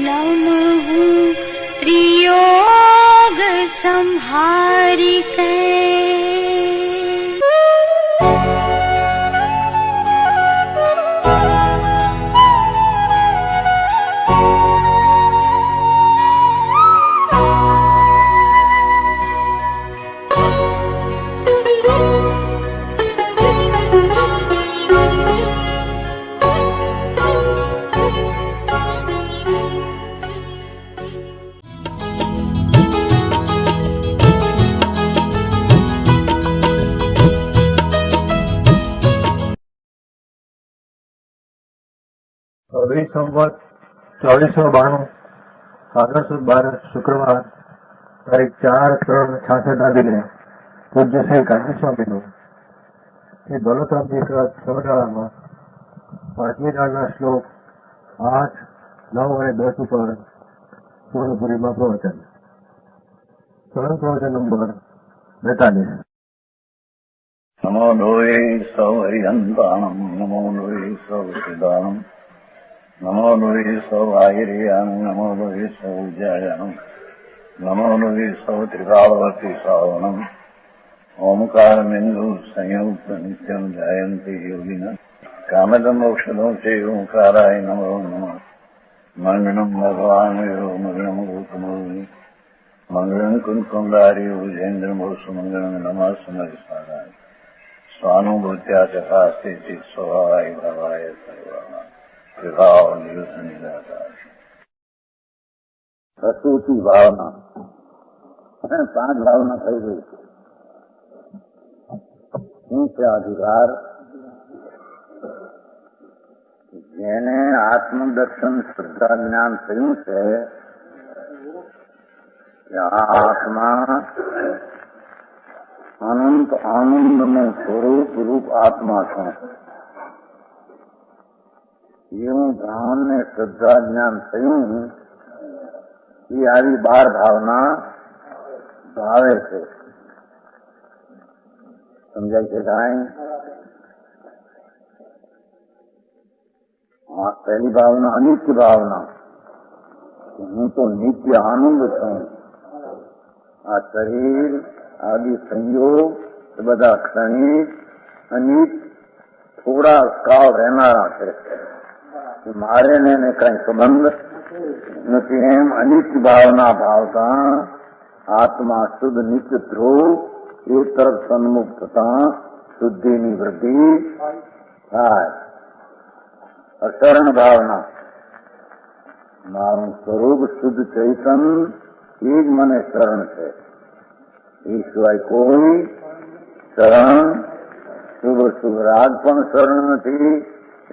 लमहु त्रियोग संहारिकै। अभी संवत 2492 सागर सुद 12 शुक्रवार तारीख 4/3/66 दिने पूज्य श्री कांची स्वामी ये दौलतराम जी का सौडाला में 5મી દાળના શ્લોક 8, 9 અને 10 ઉપર પૂર્ણપુરીમાં પ્રવચન. સ્વયં પ્રવચન નંબર 42. नमो लोये सौहरिहन्ताणम् नमो लोये सौसिदानम् नमो लोये सौवाहिर्यानम् नमो लोये सौजायानम् नमो लोये सौत्रिकालवर्ति सावनम् ओंकारमिन्दु संयुक्त नित्यम् जायन्ति योगिनः कामदमोक्षदो च ओंकाराय नमो नमः मङ्गलम् भगवान् यो मङ्गलम् भूतमोहि मङ्गलम् कुन्कुण्डारि उजेन्द्रमो सुमङ्गलम् नमः समरिसाराय स्वानुभूत्या चकास्ते चित् स्वभावाय भवाय सर्वाणां प्रभाव निरुद्ध निराकार प्रसूति भावना 5 भावना થઈ ગઈ છે. શું છે અધિકાર? જેને આત્મદર્શન શ્રદ્ધા જ્ઞાન થયું છે કે આ આત્મા अनंत आनंद में स्वरूप रूप आत्मा छो. એવું બ્રાહ્મણને શ્રદ્ધા જ્ઞાન થયું એ આવી 12 ભાવના ભાવે છે. સમજાય છે કાંઈ? પહેલી ભાવના અનિત્ય ભાવના, હું તો નિત્ય આનંદ છું. આ શરીર आदि संयोग બધા ક્ષણિક અને થોડા કાળ રહેનારા છે. મારે ને કઈ સંબંધ નથી એમ અનિત્ય ભાવના ભાવતા આત્મા શુદ્ધ નિત્ય ધ્રુવ એક તરફ સન્મુખ થતા શુદ્ધિની વૃદ્ધિ થાય. અશરણ ભાવના મારું સ્વરૂપ શુદ્ધ ચૈતન એ જ મને શરણ છે. એ સિવાય કોઈ શરણ શુભ રાગ પણ શરણ નથી.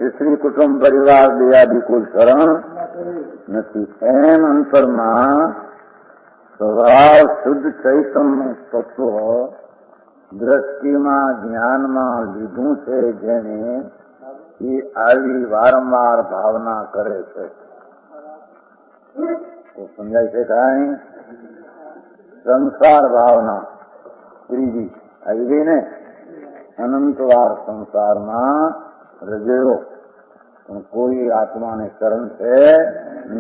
સ્ત્રી કુટુંબ પરિવાર દયાદી કોઈ શરણ નથી. એમ અંતરમાં સ્વભાવ શુદ્ધ ચૈતન્યનું તત્વ દ્રષ્ટિમાં જ્ઞાનમાં લીધું છે જેને એ આવી વારંવાર ભાવના કરે છે. તો સમજાય છે કાંઈ? संसार भावना त्रीजी आई गई ने. अनंतवार संसार में रजेरो कोई आत्मा ने शरण से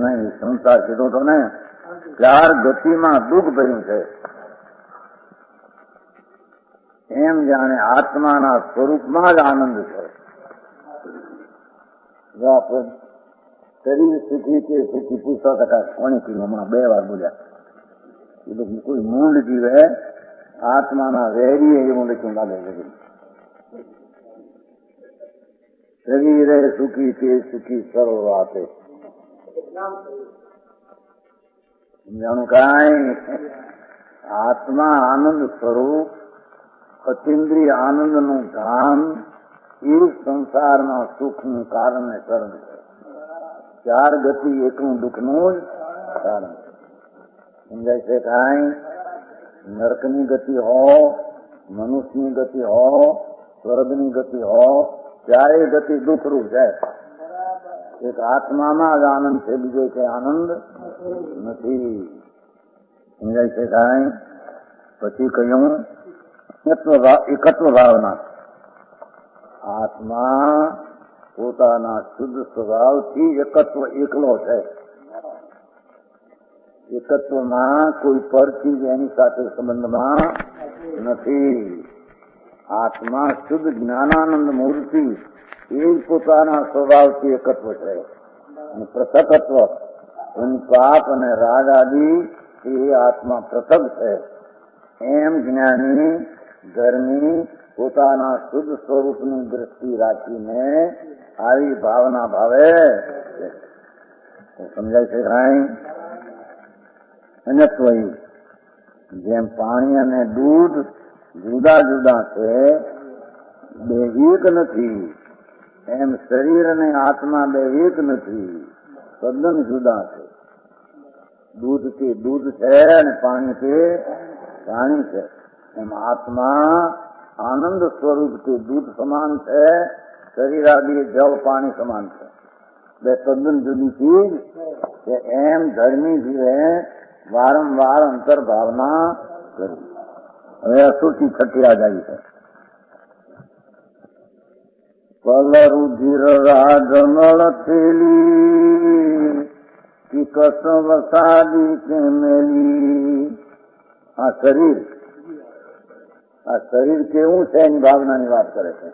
नहीं. संसार कीधो तो ने 4 गति में दुख भर्યું છે. એમ જાણે આત્માના સ્વરૂપમાં જ આનંદ છે. શરીર સુખી કે સુખી પૂછતા હતા કોની કીધું હમણાં 2 વાર બોલ્યા. કોઈ મૂળ જીવે આત્માના વેરી એવું લખ્યું લાગે છે. શરીરે સુખી તે સુખી સર્વ વાતે. સમજાણું કાંઈ? આત્મા આનંદ સ્વરૂપ અતિન્દ્રિય આનંદનું ધામ એ સંસારના સુખનું કારણ ને શરણ છે. 4 ગતિ એકનું દુઃખનું જ કારણ છે. સમજાય છે કાંઈ? નરકની ગતિ હો, મનુષ્યની ગતિ હો, સ્વર્ગની ગતિ હો, ચારે ગતિ દુઃખરૂપ છે. એક આત્મામાં જ આનંદ છે, બીજો કે આનંદ નથી. સમજાય છે કાંઈ? પછી કહ્યું એકત્વ ભાવના. આત્મા પોતાના શુદ્ધ સ્વભાવથી એકત્વ એકલો છે. એકત્વમાં કોઈ પરથી એની સાથે સંબંધમાં નથી. આત્મા શુદ્ધ જ્ઞાનાનંદ મૂર્તિ એ પોતાના સ્વભાવથી એકત્વ છે. અને પૃથકત્વ એની પાપ અને રાગ આદિ એ આત્મા પૃથક છે. એમ જ્ઞાની ધર્મી પોતાના શુદ્ધ સ્વરૂપની દ્રષ્ટિ રાખીને આવી ભાવના ભાવે સમજાય છે. કાંઈ અન્યત્વય જેમ પાણી અને દૂધ જુદા જુદા છે, બે એક નથી, એમ શરીર અને આત્મા બે એક નથી, તદ્દન જુદા છે. દૂધ તે દૂધ છે અને પાણી તે પાણી છે. એમ આત્મા આનંદ સ્વરૂપ તે દૂધ સમાન છે, શરીર આદિ જળ પાણી સમાન છે. બે તદ્દન જુદી ચીજ છે. એમ ધર્મી જીવે વારંવાર અંતર્ભાવના કરી. હવે અસુચિ છઠ્ઠી જાય છે. પલરુધિર રાજમળ થેલી કસ વસાદી કે મેલી. આ શરીર કેવું છે એની ભાવનાની વાત કરે છે.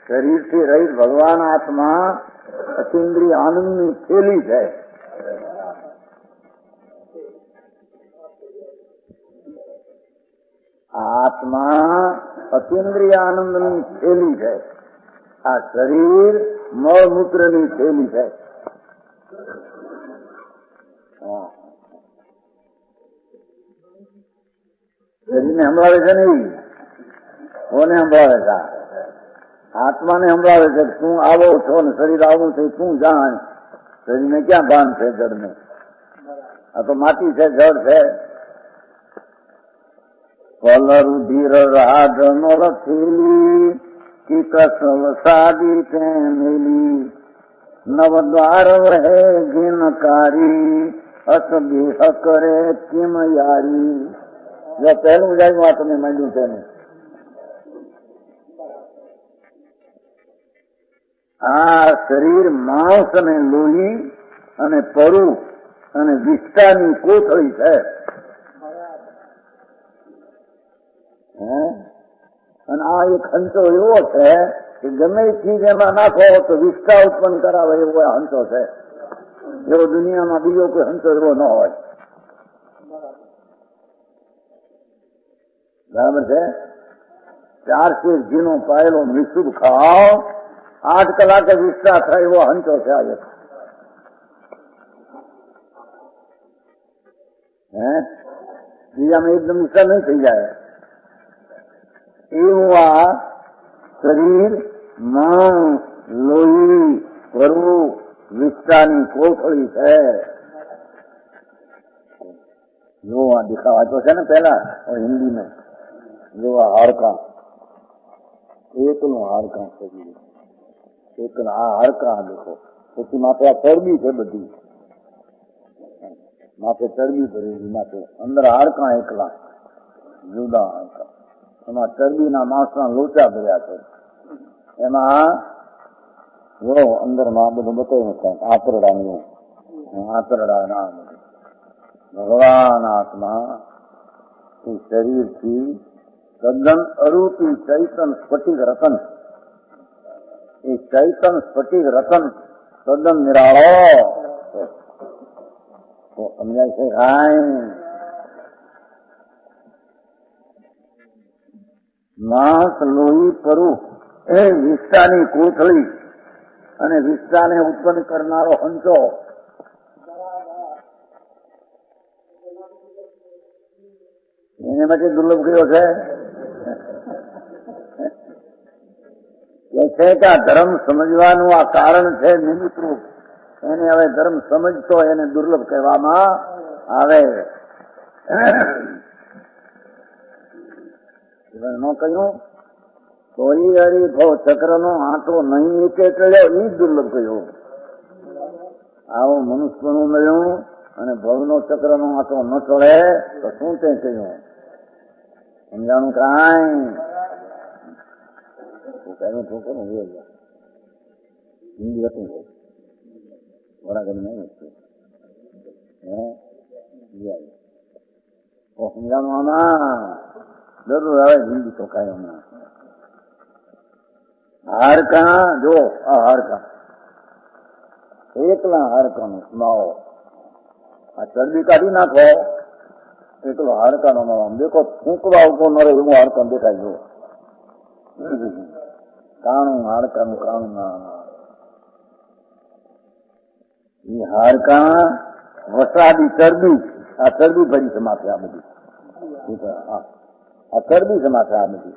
શરીરથી રહિત ભગવાન આત્મા અતિન્દ્રિય આનંદની થેલી છે. આત્મા અતિન્દ્રિય આનંદની થેલી છે. આ શરીર મળમૂત્રની થેલી છે. શરીરને સંભળાવે છે નહીં, કોને સંભળાવે છે? આત્માને સંભળાવે છે. તું આવો છો ને શરીર આવું છે, તું જાણ. શરીરને ક્યાં ભાન છે જળને? આ તો માટી છે, જળ છે. પલરુધિર રાજમળ થેલી કસ વસાદી કે મેલી નવદ્વાર વહે ઘિનકારી અસદેહ કરે કિમ યારી. જો પહેલું જાયમાં તમે માંડ્યું છે ને, આ શરીર માંસ અને લોહી અને પરુ અને વિષ્ટાની કોથળી છે. અને આ એક હંચો એવો છે કે ગમે ચીજ એમાં નાખો તો વિષ્ટા ઉત્પન્ન કરાવે એવો હંચો છે. એવો દુનિયામાં બીજો કોઈ હંચો એવો ન હોય. બરાબર છે? 4 શેર ઘીનો પાયેલો મિશ્રુબ ખાઓ, 8 કલાકે વિષ્ટા થાય એવો હંચો છે. આજે બીજામાં એકદમ વિષ્ટા નહીં થઈ જાય એવું આ શરીર માંસ લોહી પરુ વિષ્ટાની કોથળી છે. જો આ દિખાવા તો છે ને પેલા હિન્દી में જો આ હાડકા એકનું હાડકા શરીર એકનું આ હાડકા દેખો. પછી માથે આ ચરબી છે, બધી માથે ચરબી ભરેલી, માથે અંદર હાડકા એકલા જુદા હાડકા. એમાં ચરબીના માંસના લોચા ભર્યા છે. એમાં જો અંદરમાં બધું બતાવ્યું છે. આંતરડા ના ભગવાન આત્મા એ શરીરથી તદ્દન અરૂપી ચૈતન સ્ફટિક રતન. એ ચૈતન સ્ફટિક રતન તદ્દન નિરાળો તો સમજાય છે. કાંઈ માંસ લોહી પરુ એ વિષ્ટાની કોથળી અને વિષ્ટાને ઉત્પન્ન કરનારો હંચો. એને માટે દુર્લભ કયો છે કે આ ધર્મ સમજવાનું આ કારણ છે નિમિત્તરૂપ. એને હવે ધર્મ સમજતો એને દુર્લભ કહેવામાં આવે. ન કહ્યું કોઈ હરીફો ચક્રનો આંટો નહીં એકે ચડ્યો, એ જ દુર્લભ કહ્યું. આવો મનુષ્યનું મળ્યું અને ભવનો ચક્રનો આંટો ન ચડે તો શું તે કહ્યું? સમજાણું? કાંઈ કહ્યું ઠોકરું हिंदी होती है बड़ा कर नहीं होती है वो समझाना आना जरूर आवे हिंदी तो कहे होना हार का जो हार का एकला हार का सुनाओ आ चर्बी काढ़ी नाखो एकलो हार का नो देखो फूकवा उभो न रहे एवं हार का देखाय जो काणु हार का काणु ना ये हार का वसादी चर्बी आ चर्बी भरी समाथे आ बधी आ चर्बी समाथे आ बधी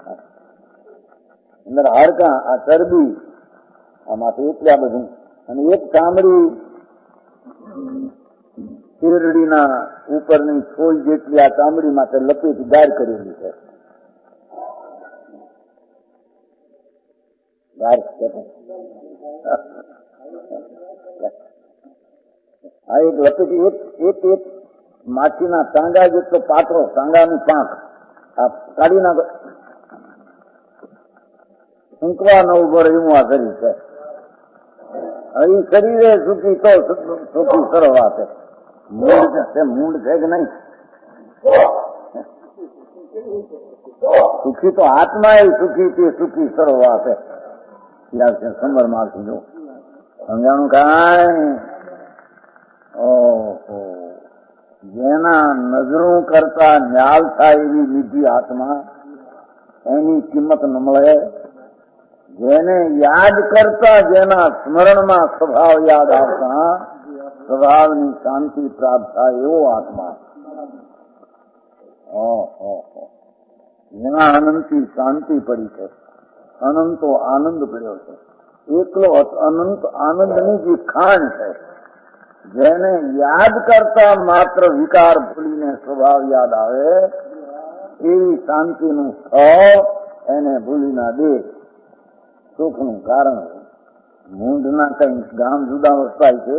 अंदर हार का आ चर्बी आ माथे એટલા બધું અને એક ચામડી શેરડીના ઉપરની છોલ જેટલી આ ચામડી માટે લપેટી ગાર કરેલી છે ગાર આ એક લપેટી એક માછીના ટાંગા જેટલો પાતળો ટાંગાની પાંખ આ કાઢી નાખો ઊંકવા ન ઉભો રહે એવું આ શરીર છે એ શરીરે સુખી તો સુખી સરવા છે મૂંડ છે કે નહીં સુખી તો આત્મા એ સુખી તે સુખી સરવા છે સંબર મારશું જો સમજાણું કાંઈ ઓહો જેના નજરો કરતા ન્યાલ થાય એવી નિધિ આત્મા એની કિંમત ન મળે જેને યાદ કરતા જેના સ્મરણમાં સ્વભાવ યાદ આવતા સ્વભાવની શાંતિ પ્રાપ્ત થાય એવો આત્મા જેના અનંતથી શાંતિ પડી છે અનંતો આનંદ પડ્યો છે એકલો અનંત આનંદની જે ખાણ છે જેને યાદ કરતા માત્ર વિકાર ભૂલીને સ્વભાવ યાદ આવે એવી શાંતિનું સ્થળ એને ભૂલી ના દે સુખનું કારણ મૂંઢના કઈ ગામ જુદા વસ્તાય છે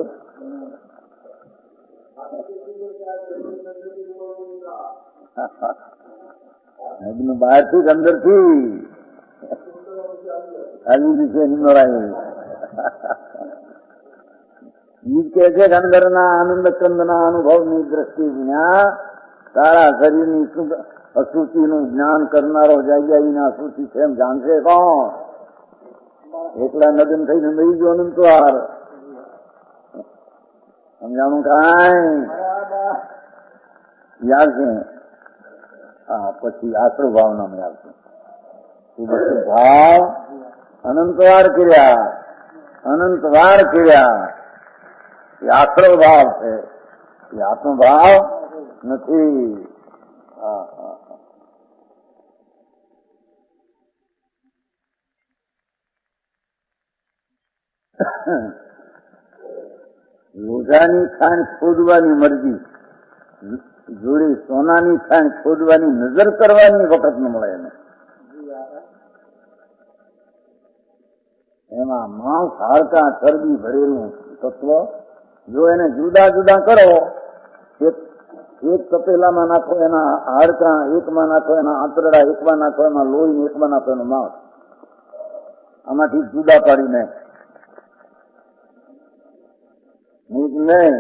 બહારથી અંદરથી આવી રીતે નિમરાય ઈ કે છે કે અંદરના આનંદ કંદના અનુભવની દ્રષ્ટિ વિના તારા શરીરની અશુચિનું જ્ઞાન કરનારો જાગ્યાવીના અશુચિ છે એમ જાણશે કોણ એકલા નદન થઈને મળી ગયો અનંતવાર સમજાણું કાંઈ યાદ છે હા પછી આશ્રય ભાવનામાં યાદ છે ભાવ અનંતવાર કર્યા એ આશ્રય ભાવ છે એ આત્મભાવ નથી લોઢાની ખાણ ખોદવાની મરજી જોડે સોનાની ખાણ ખોદવાની નજર કરવાની વખત ન મળે એને એમાં માંસ હાડકા ચરબી ભરેલું તત્વ જો એને જુદા જુદા કરો એક તપેલામાં નાખો એના હાડકા એકમાં નાખો એના આંતરડા એકમાં નાખો એમાં લોહી એકમાં નાખો એનું માંસ આમાંથી જુદા પાડીને નહીં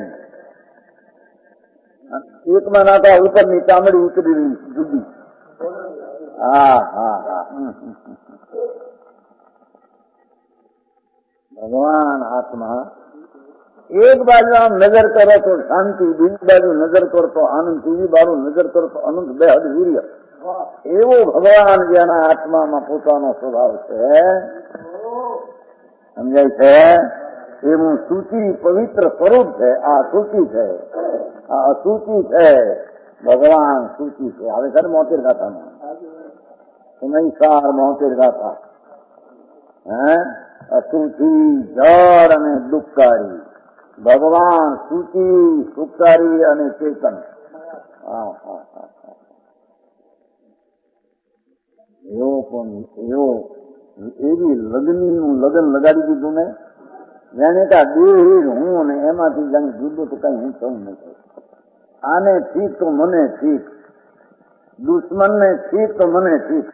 એકમાં નાખા ઉપરની ચામડી ઉતરી જુદી ભગવાન આત્મા એક બાજુ આમ નજર કરે તો શાંતિ બીજી બાજુ નજર કરતો આનંદ ત્રીજી બાજુ નજર કરતો અનંત બેહદ વીર્ય એવો ભગવાન જેના આત્મામાં પોતાનો સ્વભાવ છે સમજાય છે એવું સૂચિ પવિત્ર સ્વરૂપ છે આ સૂચિ છે આ અસૂચિ છે ભગવાન સૂચિ છે હવે સર 73 ગાથામાં સાર 73 ગાથા અસૂચિ જળ અને દુઃખકારી ભગવાન સૂચિ સુખકારી અને ચેતન એવો પણ એવી લગ્નનું લગ્ન લગાડી દીધું ને જાણે કે દેહ હું ને એમાંથી જાણે જુદું તો કઈ હું થયું નથી આને ઠીક તો મને ઠીક દુશ્મનને ઠીક તો મને ઠીક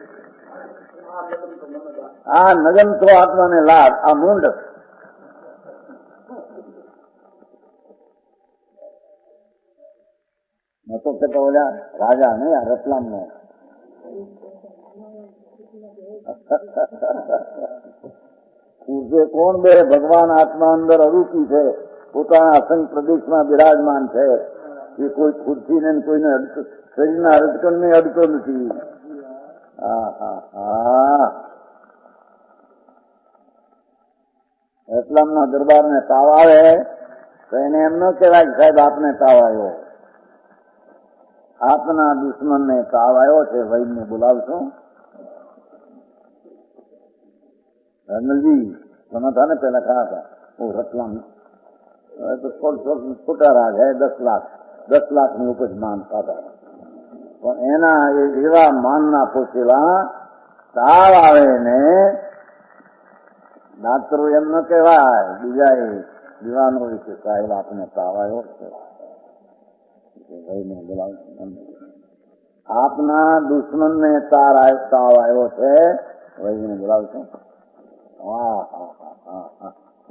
આ નગન તો આત્માને લાભ આ મૂંડ નતો કે તો ઓલા રાજા નહીં, આ રતલામ નો પૂછે કોણ બે? ભગવાન આત્મા અંદર અરૂપી છે, પોતાના અસંગ પ્રદેશમાં બિરાજમાન છે. એ કોઈ ખુરશીને કોઈને શરીરના અડકણને અડતો નથી. રતલામના દરબારને તાવ આવે તો એને એમ ન કહેવાય કે સાહેબ આપને તાવ આવ્યો. આપના દુશ્મનને તાવ આવ્યો છે, વૈદને બોલાવશો. રનલજી તમે था ने पहला कहा था वो रतलाम तो छोटा राज है, 10 लाख ની ઉપજ માનતા હતા. પણ એના એવા માનના પોસેલા તાવ આવે ને ડાક્ટરો એમ ન કહેવાય, બીજા દીવાનો હોય છે સાહેબ આપને તાવ આવ્યો છે, ભાઈને બોલાવ. આપના દુશ્મનને તાવ આવ્યો છે, ભાઈને બોલાવશો.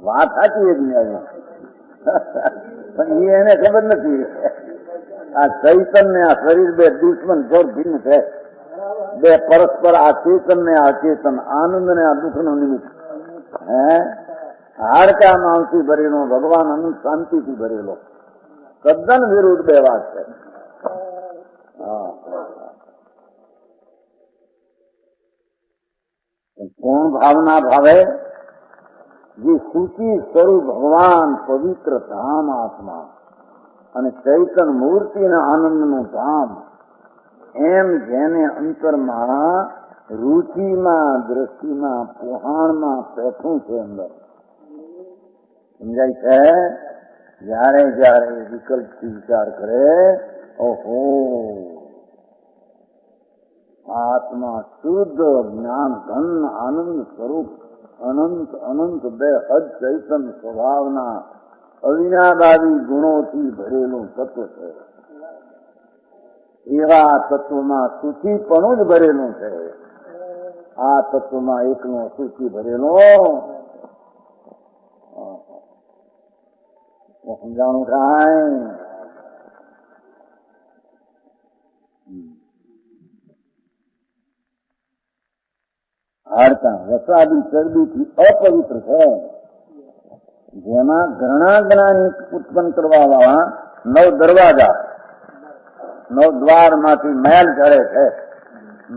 વાત સાચી એક પણ એને ખબર નથી. આ ચૈતન ને આ શરીર બે દુશ્મન જોર ભિન્ન છે, બે પરસ્પર આ ચેતન ને આ ચેતન, આનંદ ને આ દુઃખ નું નિમિત્ત. હાડકા માંસથી ભરેલો, ભગવાન અનંત શાંતિથી ભરેલો, તદ્દન વિરુદ્ધ બે વાત છે. કોણ ભાવના ભાવે? જે સૂચિ સ્વરૂપ ભગવાન, પવિત્ર ધામ આત્મા અને ચૈતન મૂર્તિના આનંદનું ધામ, એમ જેને અંતરમાં રુચિમાં, દ્રષ્ટિમાં, પોહાણમાં બેઠું છે અંદર. સમજાય છે? જયારે જયારે વિકલ્પથી વિચાર કરે, ઓહો આત્મા શુદ્ધ જ્ઞાન ઘન આનંદ સ્વરૂપ, અનંત અનંત બે હદ ચૈતન સ્વભાવના અવિનાદાદી ગુણોથી ભરેલું તત્વ છે. એવા તત્વમાં સૂચિપણું જ ભરેલું છે. આ તત્વમાં એકનો સૂચિ ભરેલો સમજાણું થાય. હાડકા વસાદી ચરબીથી અપવિત્ર છે, જેમાં ઘણાની ઉત્પન્ન કરવા વાળા 9 દરવાજા, 9 દ્વાર માંથી મેલ ઝરે છે.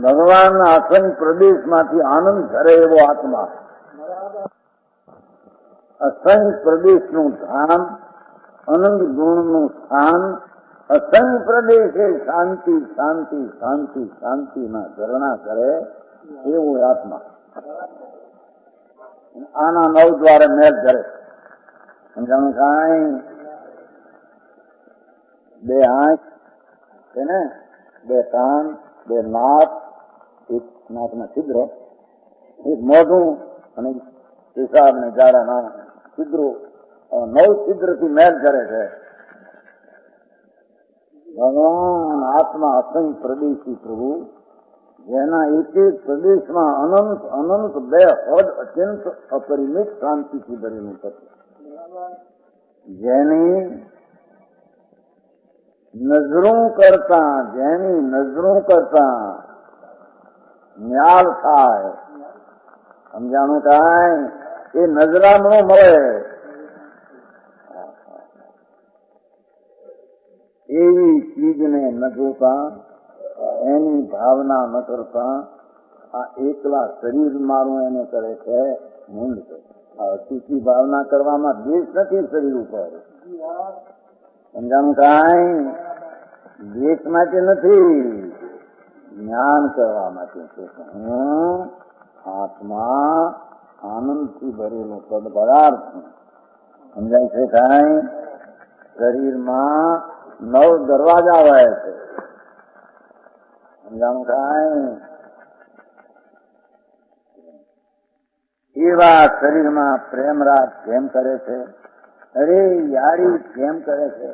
ભગવાનના અસંગ પ્રદેશમાંથી આનંદ ઝરે એવો આત્મા, અસંગ પ્રદેશનું ધામ, અનંત ગુણનું સ્થાન, અસંગ પ્રદેશે શાંતિ શાંતિ શાંતિ શાંતિના ઝરણા કરે એવો આત્મા. આના 9 દ્વારે મેલ ઝરે. સમજાણું કાંઈ? 2 આંખ છે ને, 2 કાન, 2 નાક, 1 નાકના છિદ્ર, 1 મોઢું અને પેશાબ ને ઝાડા ના છિદ્રો, 9 છિદ્રથી મેલ ઝરે છે. ભગવાન આત્મા અસંગ પ્રદેશી પ્રભુ, જેના એક એક પ્રદેશમાં અનંત અનંત બે હદ અત્યંત અપરિમિત શાંતિથી ભરેલું તત્વ, જેની નજરો કરતા ન્યાલ થાય. સમજાણું થાય? એ નજરા ન મળે એવી ચીજને ન જોતા, એની ભાવના ન કરતા, આ એકલા શરીર મારું એને કરે છે મૂંડ છે. અતિથી ભાવના કરવામાં દ્વેષ નથી શરીર ઉપર. સમજાણું કાંઈ? દ્વેષ માટે નથી, જ્ઞાન કરવા માટે છે. હું આત્મા આનંદથી ભરેલો પદ પદાર્થ. સમજાય છે કાંઈ? શરીરમાં 9 દરવાજા આવે છે. સમજાણું કાંઈ? એવા શરીરમાં પ્રેમ રાગ કેમ કરે છે? અરે યારી કેમ કરે છે?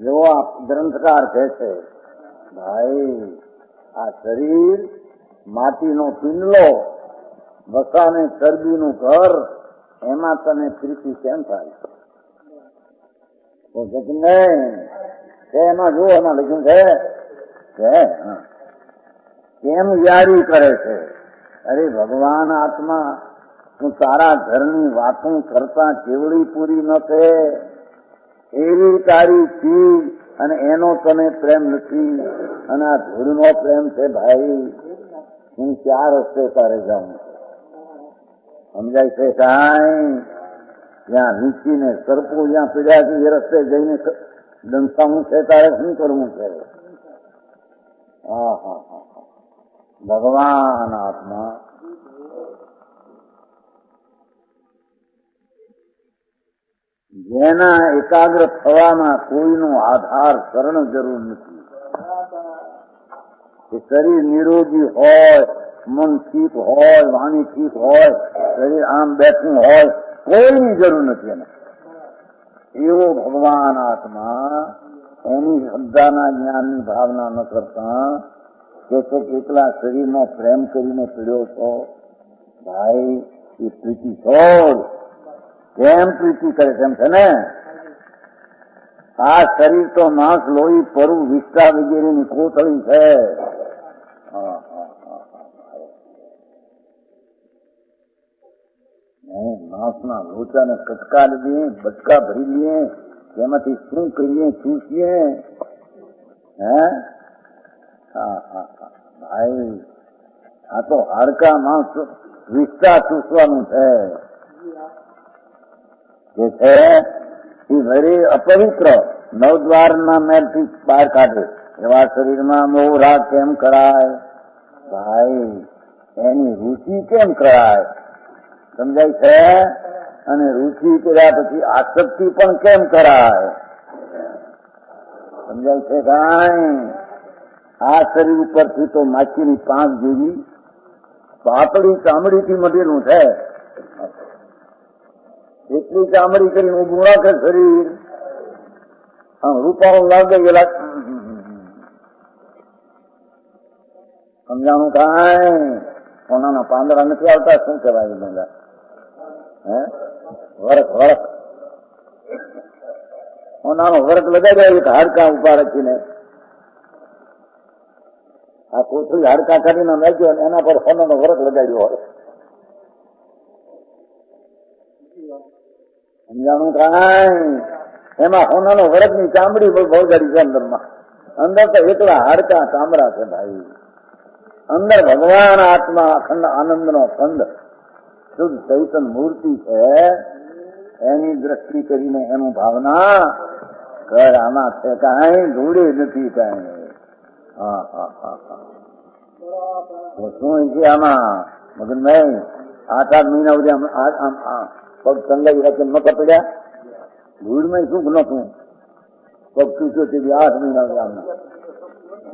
જો આ ગ્રંથકાર કહે છે, ભાઈ આ શરીર માટીનો પિંડલો, વસાને ચરબીનું ઘર, એમાં તને પ્રીતિ કેમ થાય? તો નહીં, એમાં જુઓ, એમાં લખ્યું છે કે કેમ યારી કરે છે? અરે ભગવાન આત્મા, તું તારા ઘરની વાતો કરતા કેવડી પૂરી ન છે? એવી તારી ચીજ અને એનો તને પ્રેમ નથી, અને આ ધૂળનો પ્રેમ છે. ભાઈ, હું ક્યાં રસ્તે તારે જાઉં? સમજાય છે કાંઈ? જ્યાં નીચીને સરપો જ્યાં પીડ્યા છે એ રસ્તે જઈને દંસાવું છે તારે શું કરવું છે? હા હા હા, ભગવાન આત્મા જેના એકાગ્ર થવામાં કોઈનો આધાર શરણ જરૂર નથી. કે શરીર નિરોગી હોય, મન ઠીક હોય, વાણી ઠીક હોય, શરીર આમ બેઠું હોય, કોઈની જરૂર નથી એને. એવો ભગવાન આત્મા એની શ્રદ્ધાના જ્ઞાનની ભાવના ન કરતા કે એકલા શરીરનો પ્રેમ કરીને પીડ્યો છો. ભાઈ, એ પ્રીતિ છોડ. કેમ પ્રીતિ કરે તેમ છે ને? આ શરીર તો નાક, લોહી, પરુ, વિષ્ટા વગેરેની કોથળી છે. નાકના લોચાને કટકા લઈએ, બટકા ભરી લઈએ, તેમાંથી શું કરીએ, ચૂસીએ? હે? હા હા હા ભાઈ, આ તો હાડકા માંસ વિષ્ટા ચૂસવાનું છે. જે છે એ વળી અપવિત્ર નવદ્વારના મેલથી બહાર કાઢે એવા શરીરમાં મોહ રાગ કેમ કરાય? ભાઈ, એની રુચિ કેમ કરાય? સમજાય છે? અને રુચિ કર્યા પછી આસક્તિ પણ કેમ કરાય? સમજાય છે કાંઈ? આ શરીર ઉપરથી તો માછીની પાંખ જેવી પાતળી ચામડીથી મઢેલું છે. એટલી ચામડી કરીને ઉભું રાખે શરીર, રૂપાળું લાગે ગયેલા. સમજાણું કાંઈ? કોનાના પાંદડા નથી આવતા? શું કહેવાય બધા? હે? વરખ વરખ કોનાનો વરખ લગાવી દે હાડકા ઉભા રાખીને. આ કોથળી હાડકા કાઢીને નાખ્યો અને એના પર સોનાનો વરખ લગાડ્યો હોય. સમજાણું કાંઈ? એમાં સોનાનો વરખની ચામડી ભોગાડી છે અંદરમાં. અંદર તો એકલા હાડકા ચામડા છે ભાઈ. અંદર ભગવાન આત્મા અખંડ આનંદનો કંદ શુદ્ધ ચૈતન મૂર્તિ છે. એની દ્રષ્ટિ કરીને એનું ભાવના કર. આમાં છે કાંઈ ધૂળે નથી કાંઈ. હા હા હા હા, શું છે આમાં મગનભાઈ? 8 મહિના સુધી પગ સંગાઈ રાખીને નતા પડ્યા? ધૂળમાં સુખ નતું. પગ તૂટ્યો તે 8 મહિના સુધી આમના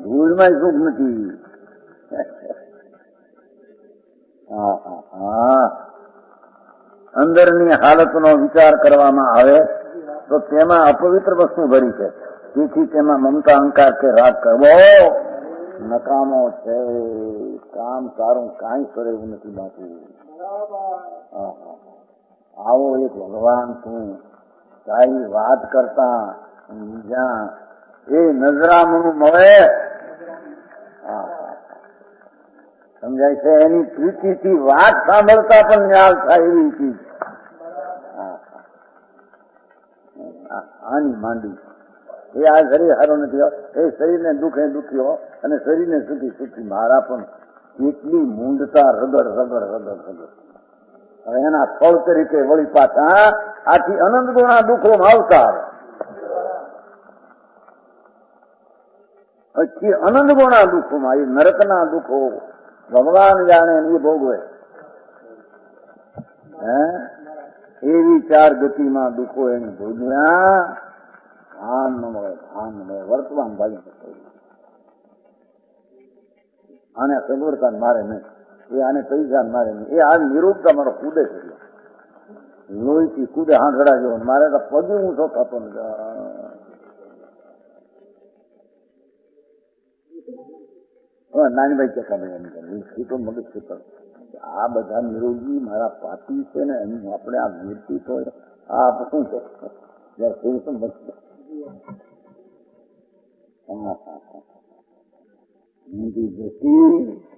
ધૂળમાં સુખ નથી. હા હા હા, અંદરની હાલતનો વિચાર કરવામાં આવે તો તેમાં અપવિત્ર વસ્તુ ભરી છે. તેથી તેમાં મમતા, અહંકાર કે રાગ કરવો નકામો છે. કામ સારું કાંઈ કરે એવું નથી બાપુ. આવો એક ભગવાન છું સારી વાત કરતા જ્યાં એ નજરામણું મળે. સમજાય છે? એની પ્રીતિથી વાત સાંભળતા પણ ન્યાલ થાય એવી ચીજ. આની માંડી એ આ શરીર સારો નથી, એ શરીરને દુઃખે દુખ્યો અને શરીરને સુખી સુખી. મારા પણ કેટલી મૂંડતા રગડ રગડ રગડ રગડ. હવે એના ફળ તરીકે વળી પાછા આથી અનંત ગુણા દુઃખો આવતા. પછી અનંત ગુણા દુઃખોમાં એ નરકના દુઃખો ભગવાન જાણે એ ભોગવે. એવી 4 ગતિમાં દુઃખો એને ભોગવ્યા. ભાન ન મળે, ભાન ન મળે. વર્તમાન ભાઈ આને સગવડતા મારે નહીં, એ આને પૈસા મારે નહીં. એ આ નિરોગતા મારો કૂદે છે, લોહીથી કૂદે હાંકડા જેવો. મારે તો પગે ઊંચો થતો નથી. નાનીભાઈ ચકા તો મગજ છે. આ બધા નિરોગી મારા પાપી છે ને એનું આપણે આ મૂર્તિ તો આ શું છે? ઊંધી દ્રષ્ટિ.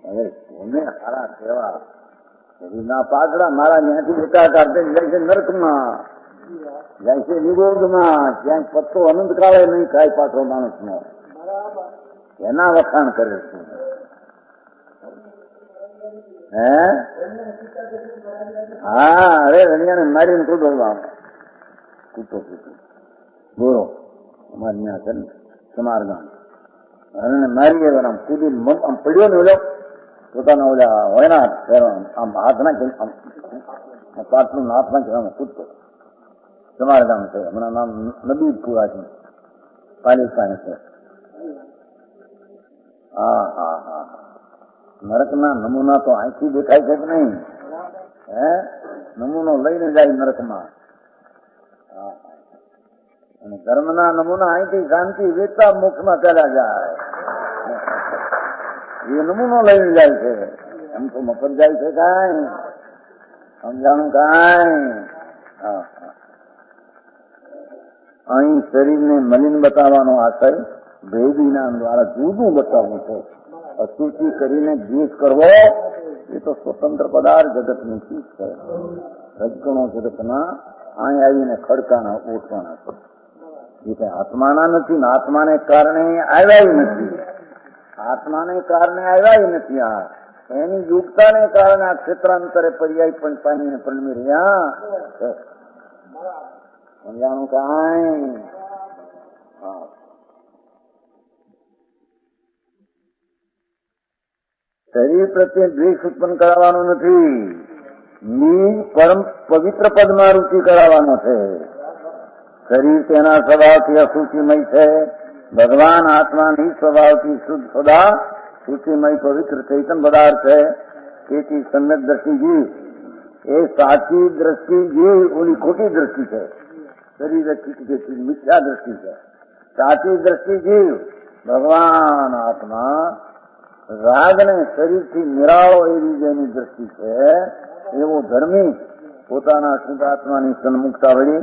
હવે કોને સારા કહેવા? શરીરના પાતળા મારા ત્યાંથી બેટા કાઢે જાય છે નરકમાં, જાય છે નિરોધમાં, ક્યાંક પત્તો અનંતકાળે નહીં ખાય પાછો માણસનો. એના વખાણ કરે છે. હે હા, અરે રણિયાને મારીને કૂદો કૂટો બોલો. અમારે ત્યાં છે ને સમારગામ હરણે મારી ગયો, આમ કૂદી આમ પડ્યો ને ઓલો પોતાના ઓલા હોય ને આમ હાથ નાખી પાટલું હાથ નાખી કૂદતો. સમારગામ છે, હમણાં નામ નબીપુરા છે, પાલિતાણી છે. હા હા હા, નરકના નમૂના તો અહીંથી દેખાય છે કે નહીં? હે, નમૂનો લઈને જાય નરકમાં. અને ધર્મના નમૂના અહીંથી શાંતિ વેચતા મોક્ષમાં ચાલ્યા જાય. એ નમૂનો લઈને જાય છે. એમ તો મફત જાય છે કાંઈ? સમજાણું કાંઈ? અહીં શરીરને મલિન બતાવવાનો આશય ભેદી દ્વારા જુદું બતાવવું છે. અશુચિ કરીને દ્વેષ કરવો એ તો સ્વતંત્ર પદાર્થ જગતની ચીજ છે. રજગણો જગતના અહીં આવીને ખડકાના ઓછવાના છે. એ કઈ આત્માના નથી ને આત્માને કારણે આવ્યા નથી. આત્માને કારણે આવ્યા નથી. આ એની યુગતાને કારણે આ ક્ષેત્રાંતરે પર્યાય પણ પામીને પરિણમી રહ્યા. સમજાણું કાંઈ? શરીર પ્રત્યે દ્વેષ ઉત્પન્ન કરાવવાનો નથી. નિજ પરમ પવિત્ર પદમાં રુચિ કરાવવાનો છે. શરીર તેના સ્વભાવથી અશુચિમય છે. ભગવાન આત્મા નિજ સ્વભાવથી શુદ્ધ સદા શુચિમય પવિત્ર ચૈતન પદાર્થ છે. તેથી સમ્યક દ્રષ્ટિ જીવ એ સાચી દ્રષ્ટિ જીવ, ઓલી ખોટી દ્રષ્ટિ છે. શરીર મિથ્યા દ્રષ્ટિ છે. સાચી દ્રષ્ટિ જીવ ભગવાન આત્મા રાગને શરીરથી નિરાળો એવી જેની દ્રષ્ટિ છે. એવો ધર્મી પોતાના શુદ્ધાત્માની સન્મુખતા વળી,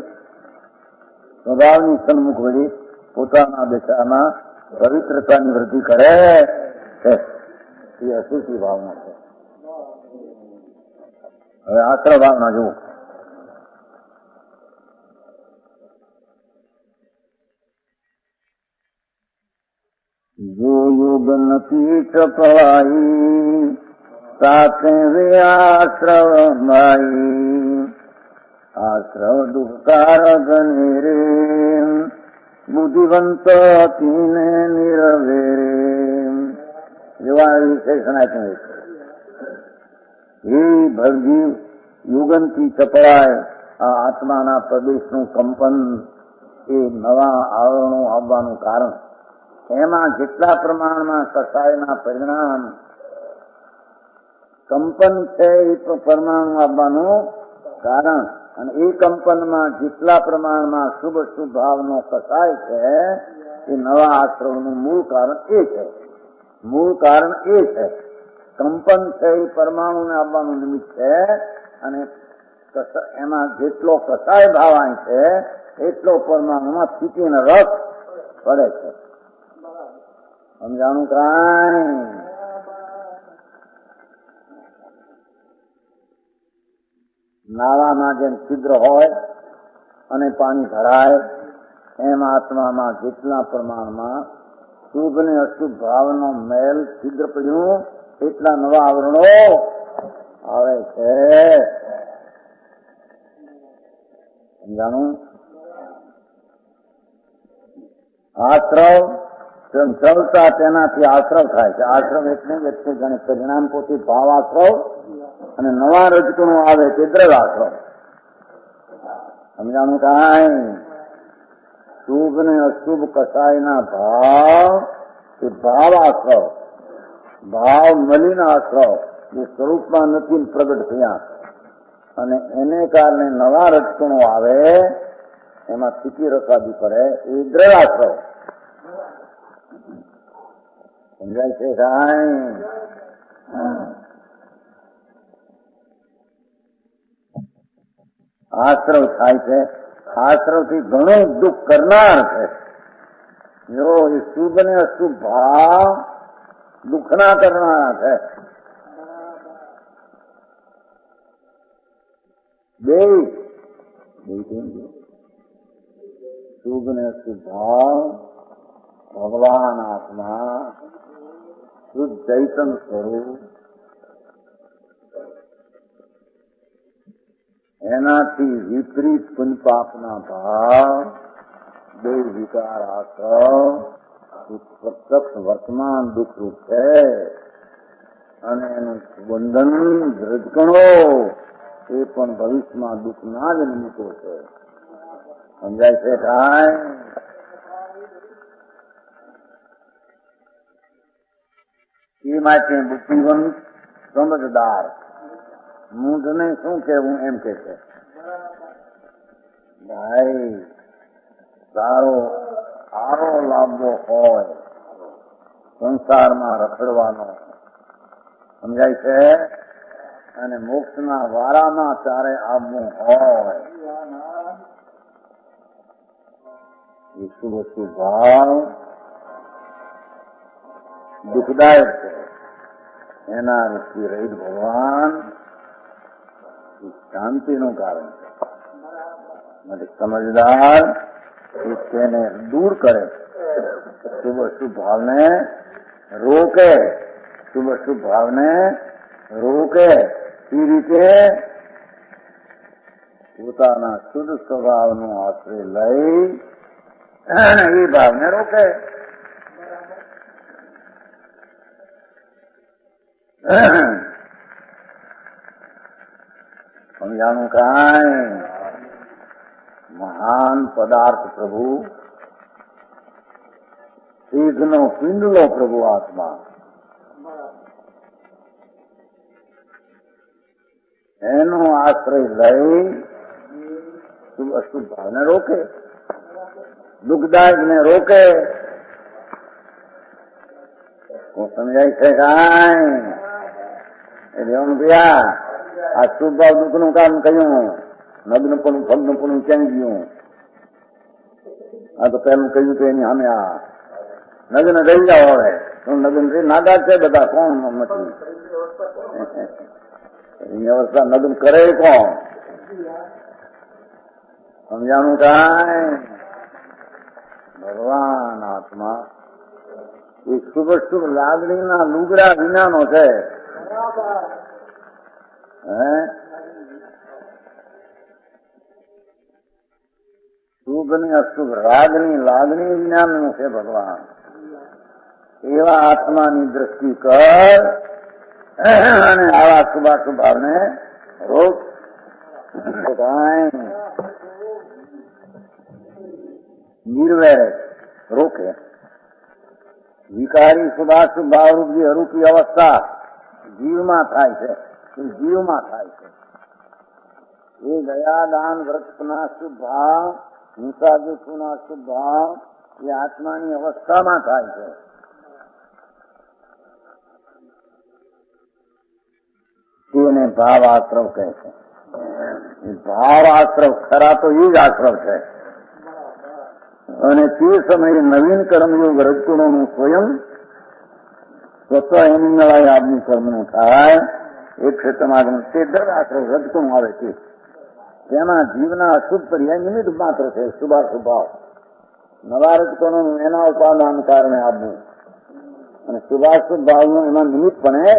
સ્વભાવની સન્મુખ વળી પોતાના દશામાં પવિત્રતાની વૃદ્ધિ કરે છે. એ અશુચિ ભાવના છે. હવે આશ્રય ભાવના જુઓ. જો યોગ નથી ચપળાઈ સાથે વે આશ્રવ માઈ. આશ્રવ દુઃખકાર ગણે રે બુદ્ધિવંત તીને નિરવે રે. જેવા વિશેષણ આપ્યું છે. એ ભગજીવ યુગનથી ચપળાય આ આત્માના પ્રદેશનું કંપન એ નવા આવરણો આવવાનું કારણ. એમાં જેટલા પ્રમાણમાં કસાયના પરિણામ કંપન છે એ પરમાણુ આવવાનું કારણ. અને એ કંપનમાં જેટલા પ્રમાણમાં શુભ શુભ ભાવનો કસાય છે એ નવા આશ્રમનું મૂળ કારણ એ છે. મૂળ કારણ એ છે. કંપન છે એ પરમાણુને આવવાનું નિમિત્ત છે. અને એમાં જેટલો કસાય ભાવાય છે એટલો પરમાણુમાં સ્થિતિનો રસ પડે છે. સમજાણું કાંઈ? નાળામાં જેમ છિદ્ર હોય અને પાણી ભરાય એમ આત્મામાં જેટલા પ્રમાણમાં શુભ ને અશુભ ભાવનો મેલ છિદ્ર પડ્યું એટલા નવા આવરણો આવે છે. સમજાણું? આશ્રવ ચંચળતા તેનાથી આશ્રવ થાય છે. આશ્રવ એટલે વ્યક્તિ ગણે પરિણામ પોતે ભાવ આશ્રવ અને નવા રજકણો આવે તે દ્રવ આશ્રવ. સમજાણું કાંઈ? શુભ ને અશુભ કસાયના ભાવ એ ભાવ આશ્રવ, ભાવ મલિન આશ્રવ જે સ્વરૂપમાં નથી પ્રગટ થયા અને એને કારણે નવા રજકણો આવે એમાં સ્થિતિ રસાદી પડે એ દ્રવ આશ્રવ. સમજાય છે કાંઈ? આશ્રવ થાય છે. આશ્રવથી ઘણું દુઃખ કરનાર છે. જો એ શુભ ને અશુભ ભાવ દુઃખના કરનારા છે. બે શુભ ને અશુભ ભાવ ભગવાન આત્મા શુદ્ધ ચૈતન્ય સ્વરૂપ એનાથી વિપરીત પુણ્ય પાપના ભાવ બે વિકાર આશ્રવ પ્રત્યક્ષ વર્તમાન દુઃખરૂપ છે અને એનું બંધન ધ્રજકણો એ પણ ભવિષ્યમાં દુઃખના જ નિમિત્તો છે. સમજાય છે કાંઈ? એ માટે બુદ્ધિવંત સમજદાર મૂઢને શું કહેવું એમ કે છે, ભાઈ સારો લાભો હોય સંસારમાં રખડવાનો, સમજાય છે, અને મોક્ષના વારામાં ચારે આવવું હોય એ શુભ ભાવ દુઃખદાયક છે. એના રૂપી રહિત ભગવાન શાંતિનું કારણ છે. માટે સમજદાર તેને દૂર કરે, શુભ અશુભ ભાવને રોકે, શુભ અશુભ ભાવને રોકે. એ રીતે પોતાના શુદ્ધ સ્વભાવનો આશ્રય લઈ એ ભાવને રોકે. સમજાનું કાંઈ? મહાન પદાર્થ પ્રભુ, સિદ્ધનો પિંડલો પ્રભુ આત્મા, એનો આશ્રય લઈ શુભ અશુભ ભાવને રોકે, દુઃખદાયક ને રોકે. સમજાય છે કાંઈ? એટલે એમ ભૈયા આ શુભ ભાવ દુઃખ નું કામ કહ્યું, નગ્ન પણ ફગ્ન પણ ક્યાં ગયું? આ તો પેલું કહ્યું તો એની સામે આ નગ્ન રહી જાવ. હવે નગ્ન નાગા છે બધા, કોણ નથી એની અવસ્થા નગ્ન કરે કોણ? સમજાનું કાંઈ? ભગવાન આત્મા એ શુભ શુભ લાગણીના લુગડા વિનાનો છે. શુભ ની અશુભ રાગની લાગણી વિનાનું છે ભગવાન. એવા આત્માની દ્રષ્ટિ કર અને આવા શુભાશુભ ભાવને રોક. નિર્વેર રોકે. વિકારી શુભાશુભ ભાવરૂપ જે અરૂપી અવસ્થા જીવમાં થાય છે, જીવમાં થાય છે. એ દયા દાન વ્રતના શુભ ભાવ, હિંસા દુઃખના શુભ ભાવ એ આત્માની અવસ્થામાં થાય છે. તેને ભાવ આશ્રવ કહે છે. એ ભાવ આશ્રવ ખરા તો એ જ આશ્રવ છે. અને તે સમયે નવીન કર્મયોગ રજગુણોનું સ્વયં સ્વતઃ એની નળાઈ આદમી કર્મનું થાય એ ક્ષેત્રમાં તે દર આશ્રવ રજગુણ આવે છે. તેમાં જીવના અશુભ પર્યાય નિમિત્ત માત્ર છે. શુભાશુભ ભાવ નવા રજગુણોનું એના ઉપાદાન કારણે આવવું અને શુભાશુભ ભાવનું એના નિમિત્તપણે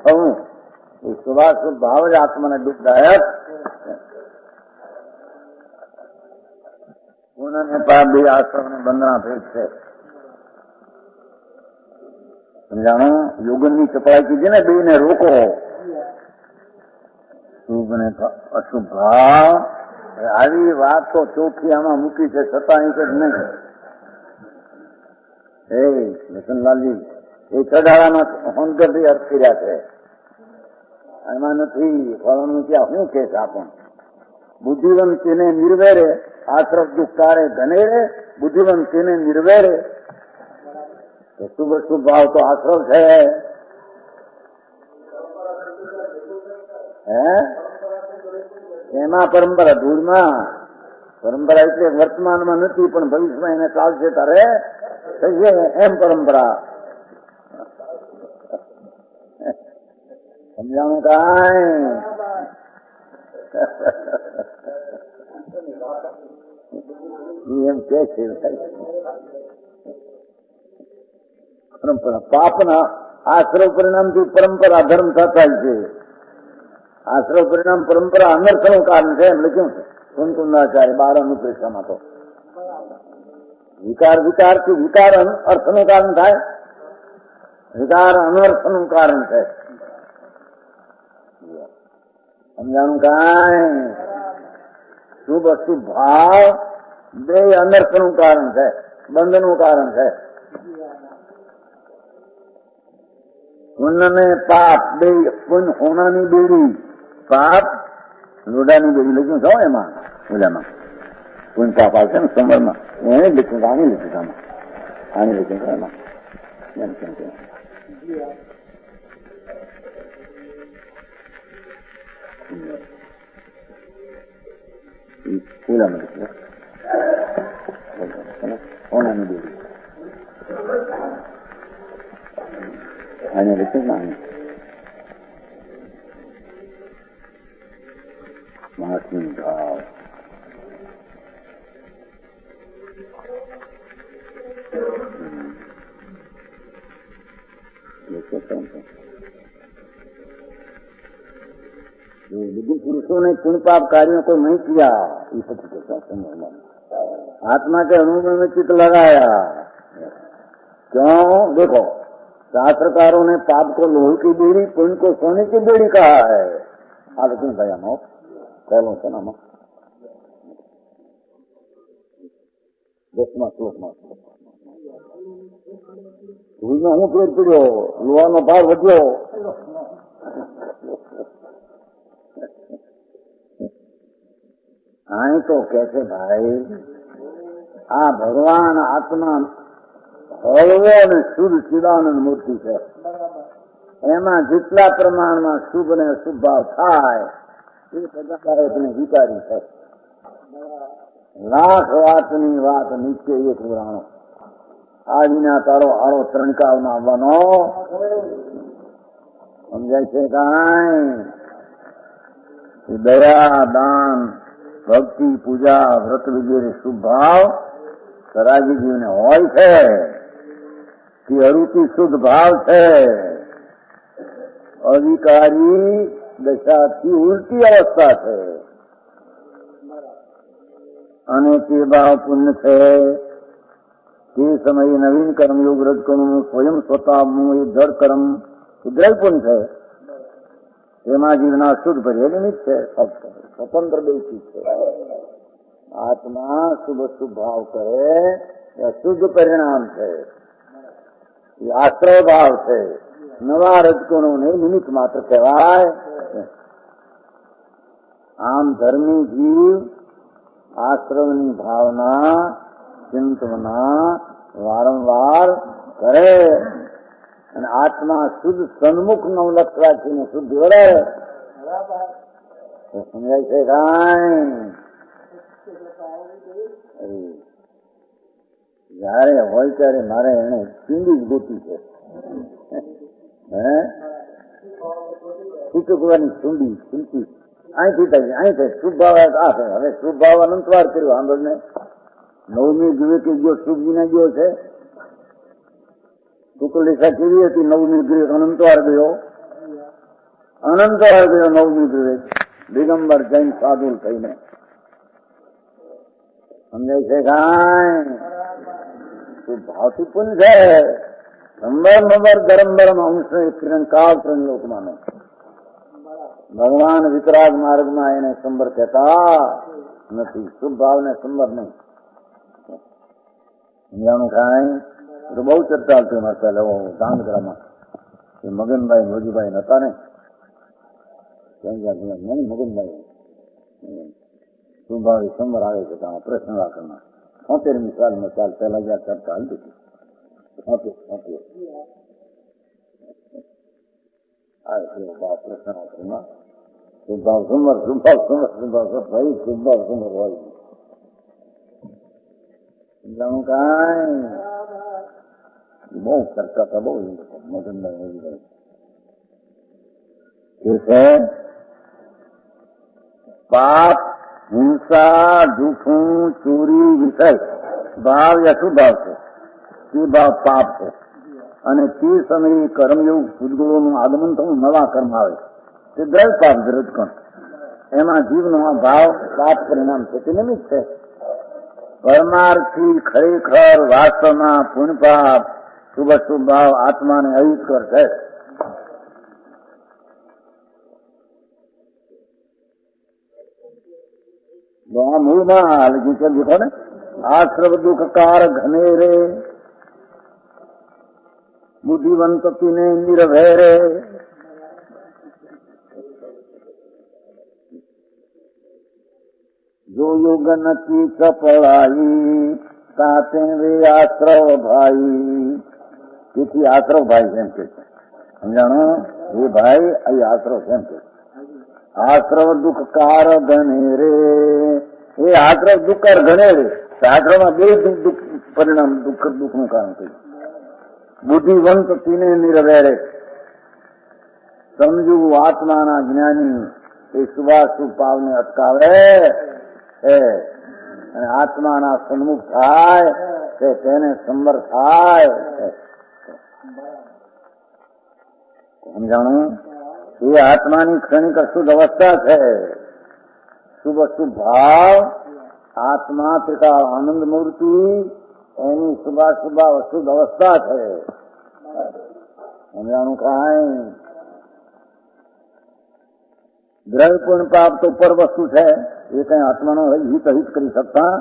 થવું. એ શુભાશુભ ભાવ જ આત્માને દુઃખદાયક. પુનઃ ને પાપ બે આશ્રમને બંધના ભેદ છે. સમજાણું? યોગનની ચપળાઈ કીધી ને, બે ને રોકો. શુભ ને અશુભ ભાવ આવી વાત તો ચોખ્ખી આમાં મૂકી છે, છતાં એક જ નહીં. એ લખનલાલજી એ ચઢાડામાં હોનગઢી અર્થ કર્યા છે. એમાં નથી ફળનું ત્યાં શું કે છે આપણ બુદ્ધિવંત તેને નિર્વેરે આશ્રવ દુઃખારે ઘનેરે. બુદ્ધિવંત તેને નિર્વેરે. શુભ શુભ ભાવ તો આશ્રવ છે. એમાં પરંપરા ધૂળમાં, પરંપરા એટલે વર્તમાનમાં નથી પણ ભવિષ્યમાં એને ચાલશે તારે થશે એમ પરંપરા. સમજાણું કાંઈ? એમ કે છે પરંપરા. પાપના આશ્રવ પરિણામથી પરંપરા ધર્મ થતા છે. આશ્રવ પરિણામ પરંપરા અનર્થનું કારણ છે એમ લખ્યું છે કુંકુંદાચાર્ય 12 અનુપ્રેક્ષામાં. તો વિકારથી વિકાર અર્થનું કારણ થાય, વિકાર અનર્થનું કારણ છે. સમજાણું કાંઈ? શુભ અશુભ ભાવ બે અનર્થનું કારણ છે, બંધનું કારણ છે. પુણ્ય ને પાપ બે, પુણ્ય હોનાની બેડી, પાપ લોડાની બેડી લખ્યું છો એમાં ઓલામાં. પુણ્ય પાપ આવશે ને સમરમાં એને લખ્યું, આની લખ્યું આમાં, આની લખ્યું એમાં એમ કેમ કે ઓલામાં લખ્યું હોનાની બેડી આને લખ્યું ને આને મહાત્મી ભાવ. बुद्धि पुरुषों ने पुण्य पाप कार्यों को नहीं किया, ये सब आत्मा के अनुभव में चित्त लगाया. क्यों? देखो शास्त्रकारों ने पाप को लोहे की बेड़ी, पुण्य को सोने की बेड़ी कहा है. આ લખ્યું ભાઈ આમાં પહેલું છે ને આમાં 10મા શ્લોકમાં. ભૂલમાં હું ફેર પડ્યો, લોહાનો ભાવ વધ્યો. અહીં તો કે છે ભાઈ આ ભગવાન આત્મા હળવો અને શુદ્ધ ચિદાનંદ મૂર્તિ છે. એમાં જેટલા પ્રમાણમાં શુભ અને અશુભ ભાવ થાય એ પ્રજાને વિચારી છે. લાખ વાતની વાત નીચે એક પુરાણો. આ વિના તારો હારો ત્રણકાવમાં આવવાનો સમજાય છે કાંઈ? દયા, દાન, ભક્તિ, પૂજા, વ્રત વગેરે શુભ ભાવ સરાગી જીવને હોય છે કે અરુચિ શુદ્ધ ભાવ છે. અધિકારી દશાથી ઉલટી અવસ્થા છે અને તે ભાવ પુણ્ય છે. તે સમયે નવીન કર્મયોગ રદ કરવું સ્વયં સ્વતાનું એ જડ કર્મ દ્રવ્યપુણ છે. તેમાં જીવના શુદ્ધ ભર્ય નિમિત્ત છે, સ્વતંત્ર બેસી છે. આત્મા શુભ શુભ ભાવ કરે એ શુદ્ધ પરિણામ છે, એ આશ્રય ભાવ છે. નવા રજગુણોને નિમિત્ત માત્ર કહેવાય. આમ ધર્મી જીવ આશ્રમની ભાવના ચિંતવના વારંવાર કરે અને આત્મા શુદ્ધ સન્મુખ નવલક્ષ રાખીને શુદ્ધ વળે. સમજાય છે કાંઈ? જયારે હોય ત્યારે મારે એને ચીંડી જ ગોતી છે. સૂચકવાની ચૂંડી ચીંટી અહીંથી થાય, અહીં શુભ ભાવ આ છે. હવે શુભ ભાવ અનંતવાર કર્યો. સાંભળને, નવમી વિવેકે ગયો શુભજીને ગયો છે. શુક્લદશા કેવી હતી? નવમી વિવેક અનંતવાર ગયો, અનંતવાર ગયો નવમી વિવેક દિગંબર જૈન સાધુ થઈને. સમજાય છે કાંઈ? શુભ ભાવથી પુણ્ય છે. સંબર ગરમ અંશ કિરણકાળ ત્રણલોકમાં ભગવાન વિતરાગ માર્ગમાં એને સંબર કહેતા નથી. શુભ ભાવને સંબર નહીં. સમજાણું કાંઈ? તો બહુ ચર્ચા હતી મારે પહેલા ધાંગધ્રામાં. એ મગનભાઈ મોજીભાઈ નતા ને, મગનભાઈ શુભ ભાવ સંબર આવે છે. પ્રશ્ન રાખવાના 73મી સાલમાં ચાલ પહેલા જ્યાં ચર્ચા હાલતી હતી. પ્રશ્ન શુભાવ સુંદર શુભાવ સુંદર શુભાવ ભાઈ શુભાવ સુંદર હોય. સમજાણું કાંઈ? बहुत चर्चा था, बहुत मदन में फिर है पाप, हिंसा, झूठों, चोरी, विषय भाव या शुभ भाव છે તે ભાવ પાપ છે અને તે સમયે કર્મયોગ સદગુણોનું આગમન થયું, નવા કર્મ આવે તે દ્રવ્ય પાપ રજકણ એમાં જીવનો આ ભાવ પાપ પરિણામ છે તે નિમિત્ત છે. પરમાર્થી ખરેખર વાસ્તવમાં પુણ્ય પાપ શુભ શુભ ભાવ આત્માને અહિતકર છે. મૂળમાં દેખો ને આશ્રવ દુઃખકાર ઘનેરે બુદ્ધિવંત તીને નિર્ભેરે જો યોગ નથી કપળાઈ કાતે વે આશ્રવ ભાઈ. તેથી આશ્રવ ભાઈ એમ કે છે, સમજાણો એ ભાઈ અહીં આશ્રવ એમ કે આશ્રવ દુઃખકાર ઘનેરે. એ આશ્રવ દુઃખકાર ઘનેરે આશ્રવમાં બે દુઃખ પરિણામ દુઃખ નું કારણ થયું. બુદ્ધિવંત તીને નિર્વેરે સમજવું આત્માના જ્ઞાની એ શુભાશુભ ભાવને અટકાવે અને આત્માના સન્મુખ થાય તે તેને સંવર થાય. સમજાણું એ આત્માની ક્ષણિક અશુદ્ધ અવસ્થા છે. શુભ અશુભ ભાવ આત્મા ત્રિકાળ આનંદ મૂર્તિ એની શુભાશુભ અશુદ્ધ અવસ્થા છે. સમજાણું કાંઈ દ્રવ્ય પૂર્ણ પાપ તો પર વસ્તુ છે, એ કઈ આત્માનો હિત અહિત કરી શકતા,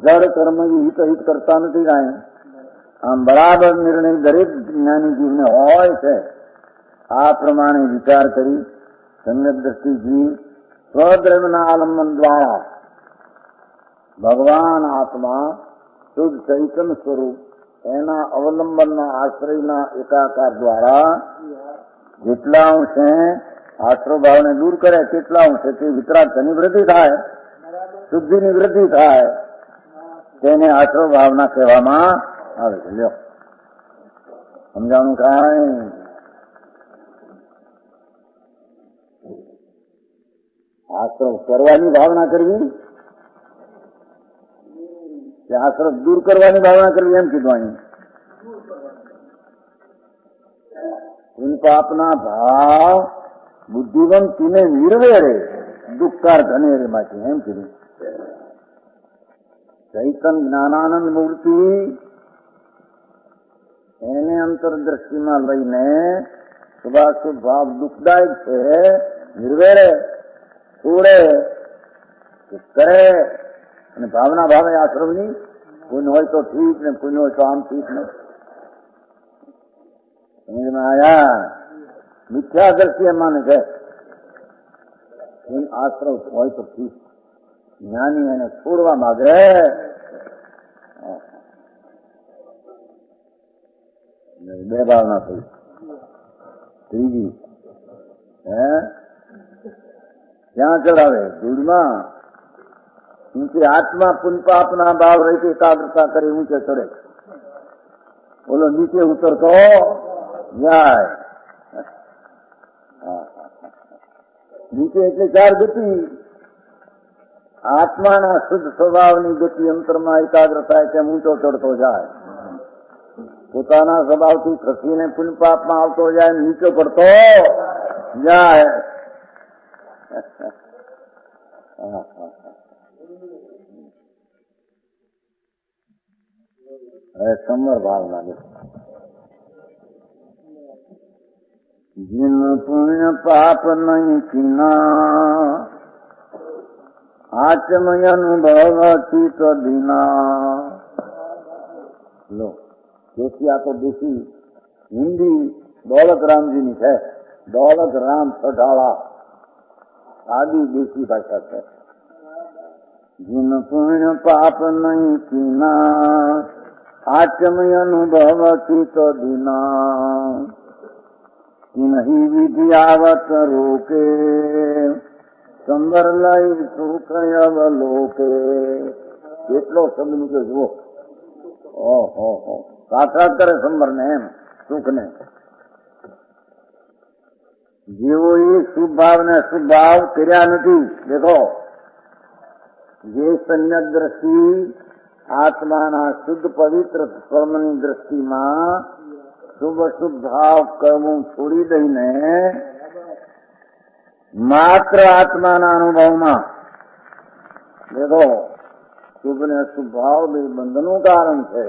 જડ કર્મ હિત અહિત કરતા નથી કાંઈ. આમ બરાબર નિર્ણય દરેક જ્ઞાની જીવને હોય છે. આ પ્રમાણે વિચાર કરી સંગત દ્રષ્ટિથી સ્વદ્રવ્યના આલંબન દ્વારા ભગવાન આત્મા શુદ્ધ ચૈતન્ય સ્વરૂપ એના અવલંબનના આશ્રયના એકાકાર દ્વારા જેટલા અંશે આશ્રય ભાવને દૂર કરે તેટલા અંશે તે વિતરાગની વૃદ્ધિ થાય, શુદ્ધિની વૃદ્ધિ થાય, તેને આશ્રય ભાવના કહેવામાં આવે છે. લ્યો સમજાણું કાંઈ આશ્રય કરવાની ભાવના કરવી કે આશ્રય દૂર કરવાની ભાવના કરવી એમ કીધું અહીં. પાપના ભાવ બુદ્ધિવંતીને નિર્વેરે દુઃખકાર ઘનેરે માંથી એમ કીધું. ચૈતન જ્ઞાનાનંદ મૂર્તિ એને અંતરદ્રષ્ટિમાં લઈને શુભાશુભ ભાવ દુઃખદાયક છે નિર્વેરે છોડે કરે અને ભાવના ભાવે આશ્રમની પુણ્ય હોય તો ઠીક ને પુણ્ય હોય તો આમ ઠીક ને સમજમાં આયા. મિથ્યા દ્રષ્ટિ એમ માને છે આશ્રમ હોય તો ઠીક, જ્ઞાની એને છોડવા માંગે. બે ભાવના થઈ. ત્રીજી ક્યાં ચડાવે ધૂળમાં. ઊંચે આત્મા પુનપાપના ભાવ રહી એકાગ્રતા કરી ઊંચે ચડે, બોલો નીચે ઉતરતો જાય. નીચે એટલે ચાર ગતિ. આત્માના શુદ્ધ સ્વભાવની ગતિ અંતરમાં એકાગ્રતા તેમ ઊંચો ચડતો જાય. પોતાના સ્વભાવથી ખસીને પુનપાપમાં આવતો જાય, નીચે પડતો જાય. હવે સમર ભાવના जिन पुण्य पाप नहीं किना आचमय अनुभव चित दीना. लो देखिए आ तो देसी हिंदी दौलत राम जी ની છે. દौलत राम સઢાળા आदि देसी भाषा है. जिन पुण्य पाप नहीं किना आचमय अनुभव चित दीना. नहीं विद्यावत रोके संवर लई सुख अवलोके. કેટલો શબ્દ મૂક્યો જુઓ. ઓહો સાક્ષાત્કાર સંભરને એમ સુખને. જેઓએ શુભ ભાવ ને અશુભ ભાવ કર્યા નથી. દેખો, જે સમ્યક દ્રષ્ટિ આત્માના શુદ્ધ પવિત્ર કર્મની દ્રષ્ટિમાં શુભ અશુભ ભાવ કરવું છોડી દઈને માત્ર આત્માના અનુભવમાં દેખો, શુભ ને અશુભ ભાવ બે બંધનું કારણ છે.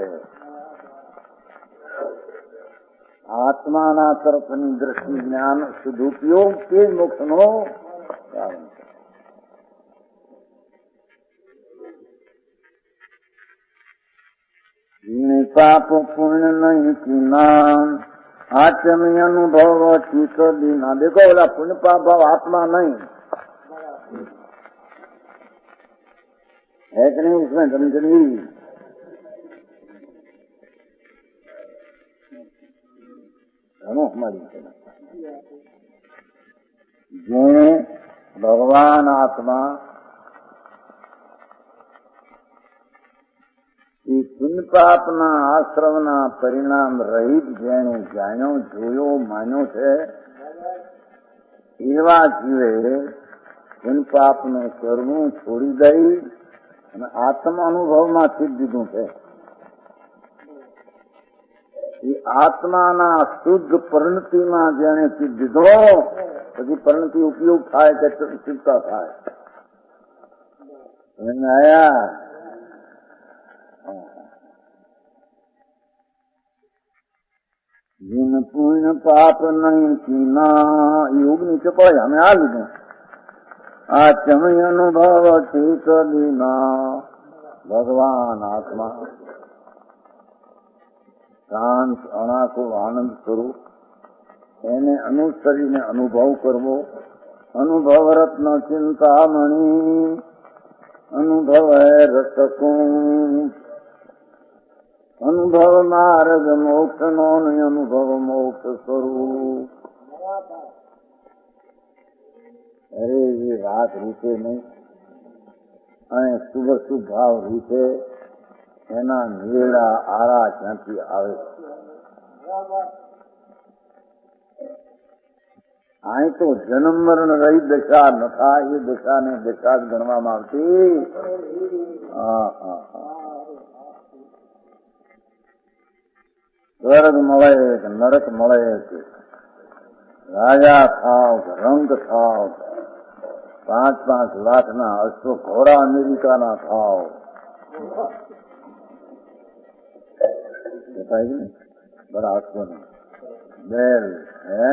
આત્માના તરફની દ્રષ્ટિ જ્ઞાન શુદ્ધ ઉપયોગ તે જ મોક્ષનો કારણ છે. પાપ પુણ્ય નહીં કીના આચમ્ય અનુભવ ચિત્ત દીના. દેખો, ઓલા પુણ્ય પાપ ભાવ आत्मा नहीं है कि नहीं, इसमें समझनी. हमारी जेने भगवान आत्मा એ પુણ્ય પાપના આશ્રમના પરિણામ રહિત જેણે જાણ્યો જોયો માન્યો છે એવા જીવે પુણ્ય પાપનું કરવું છોડી દઈ અને આત્મા અનુભવમાં ચીજ દીધું છે. એ આત્માના શુદ્ધ પરિણતિમાં જેણે ચીજ દીધો પછી પરિણતિ ઉપયોગ થાય કે ચિંતા થાય. આયા जिन पुण्य पाप नहीं कीना योग नीचे पड़े हमें आ લીધું. આચમય અનુભવ ચિત્ત દીના ભગવાન આત્મા શાંત અણાકો આનંદ સ્વરૂપ એને અનુસરીને અનુભવ કરવો. અનુભવ રત્ન ચિંતામણી અનુભવ રસકું અનુભવ માર્ગ મોક્ષ નો અનુભવ મોક્ષ સ્વરૂપ. અરે એ વાત રૂપે નહીં અને શુભ શુભ ભાવ રૂપે એના નિવેડા આરા ક્યાંથી આવે. અહીં તો જન્મ મરણ રહી દશા ન થાય એ દશાને દશા જ ગણવામાં આવતી. સ્વર્ગ મળે કે નરક મળે કે રાજા થાવ કે રંગ થાવ, 5-5 લાખના અશ્વ ઘોડા અમેરિકાના થાવ, બરા અશ્વ બેલ હે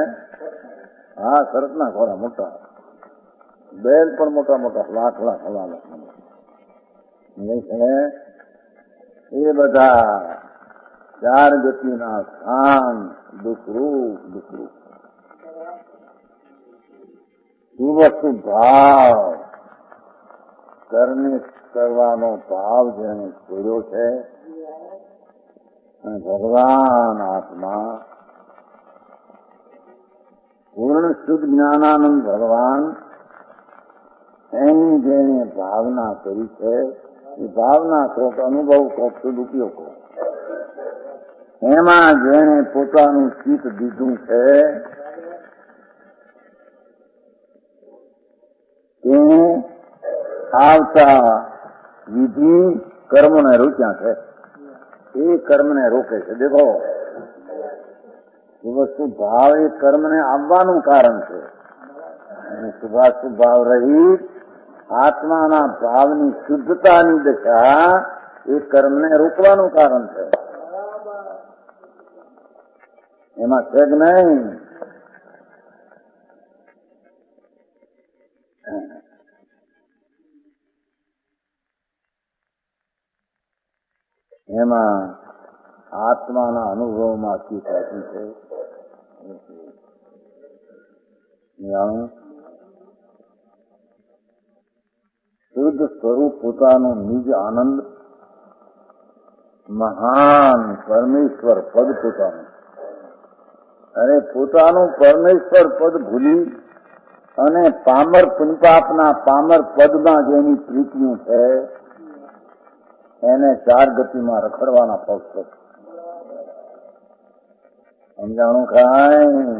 હા સરતના ઘોડા મોટા, બેલ પણ મોટા મોટા લાખ એ બધા 4 ગતિના સ્થાન દુઃખરૂપ શુભ શુભ ભાવ કરને કરવાનો ભાવ જેને છોડ્યો છે અને ભગવાન આત્મા પૂર્ણ શુદ્ધ જ્ઞાનાનંદ ભગવાન એની જેને ભાવના કરી છે એ ભાવના કોક અનુભવ કોક શુદ્ધ ઉપયોગ કોક એમાં જેને પોતાનું ચિત્ત દીધું છે તેને આવતા વિધિ કર્મને રોક્યા છે. એ કર્મને રોકે છે. દેખો, એ વસ્તુ ભાવ એ કર્મને આવવાનું કારણ છે અને શુભાશુભ ભાવ રહિત આત્માના ભાવની શુદ્ધતાની દશા એ કર્મને રોકવાનું કારણ છે. એમાં છે જ નહીં. એમાં આત્માના અનુભવમાંથી થતું છે. શુદ્ધ સ્વરૂપ પોતાનું નિજ આનંદ મહાન પરમેશ્વર પદ પોતાનું અને પોતાનું પરમેશ્વર પદ ભૂલી અને પામર પુનપાપના પામર પદમાં જેની પ્રીતિયું છે એને 4 ગતિમાં રખડવાના પક્ષ સમજાણું કાંઈ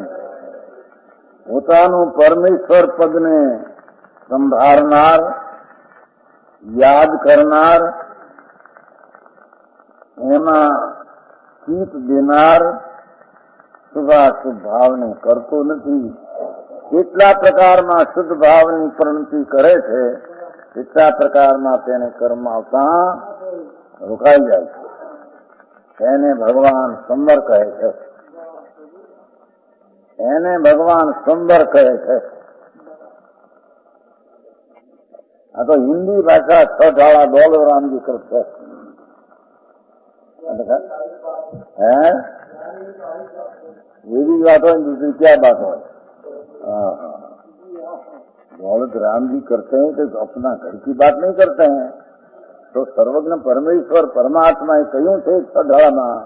પોતાનું પરમેશ્વર પદને સંભાળનાર, યાદ કરનાર, એમાં ચિત્ત દેનાર શુભાશુભ ભાવને કરતો નથી. કેટલા પ્રકારમાં શુદ્ધ ભાવની પ્રવૃત્તિ કરે છે કેટલા પ્રકારમાં તેને કર્મ આવતા રોકાઈ જાય છે. એને ભગવાન સંબર કહે છે. એને ભગવાન સંબર કહે છે. આ તો હિન્દી ભાષા છઠાળા ડોલરામજી કરશે. ये भी बात हो, दूसरी क्या बात हो? दौलत राम जी करते हैं तो अपना घर की बात नहीं करते हैं. तो सर्वज्ञ परमेश्वर परमात्मा એ કહ્યું છે છઠાળામાં,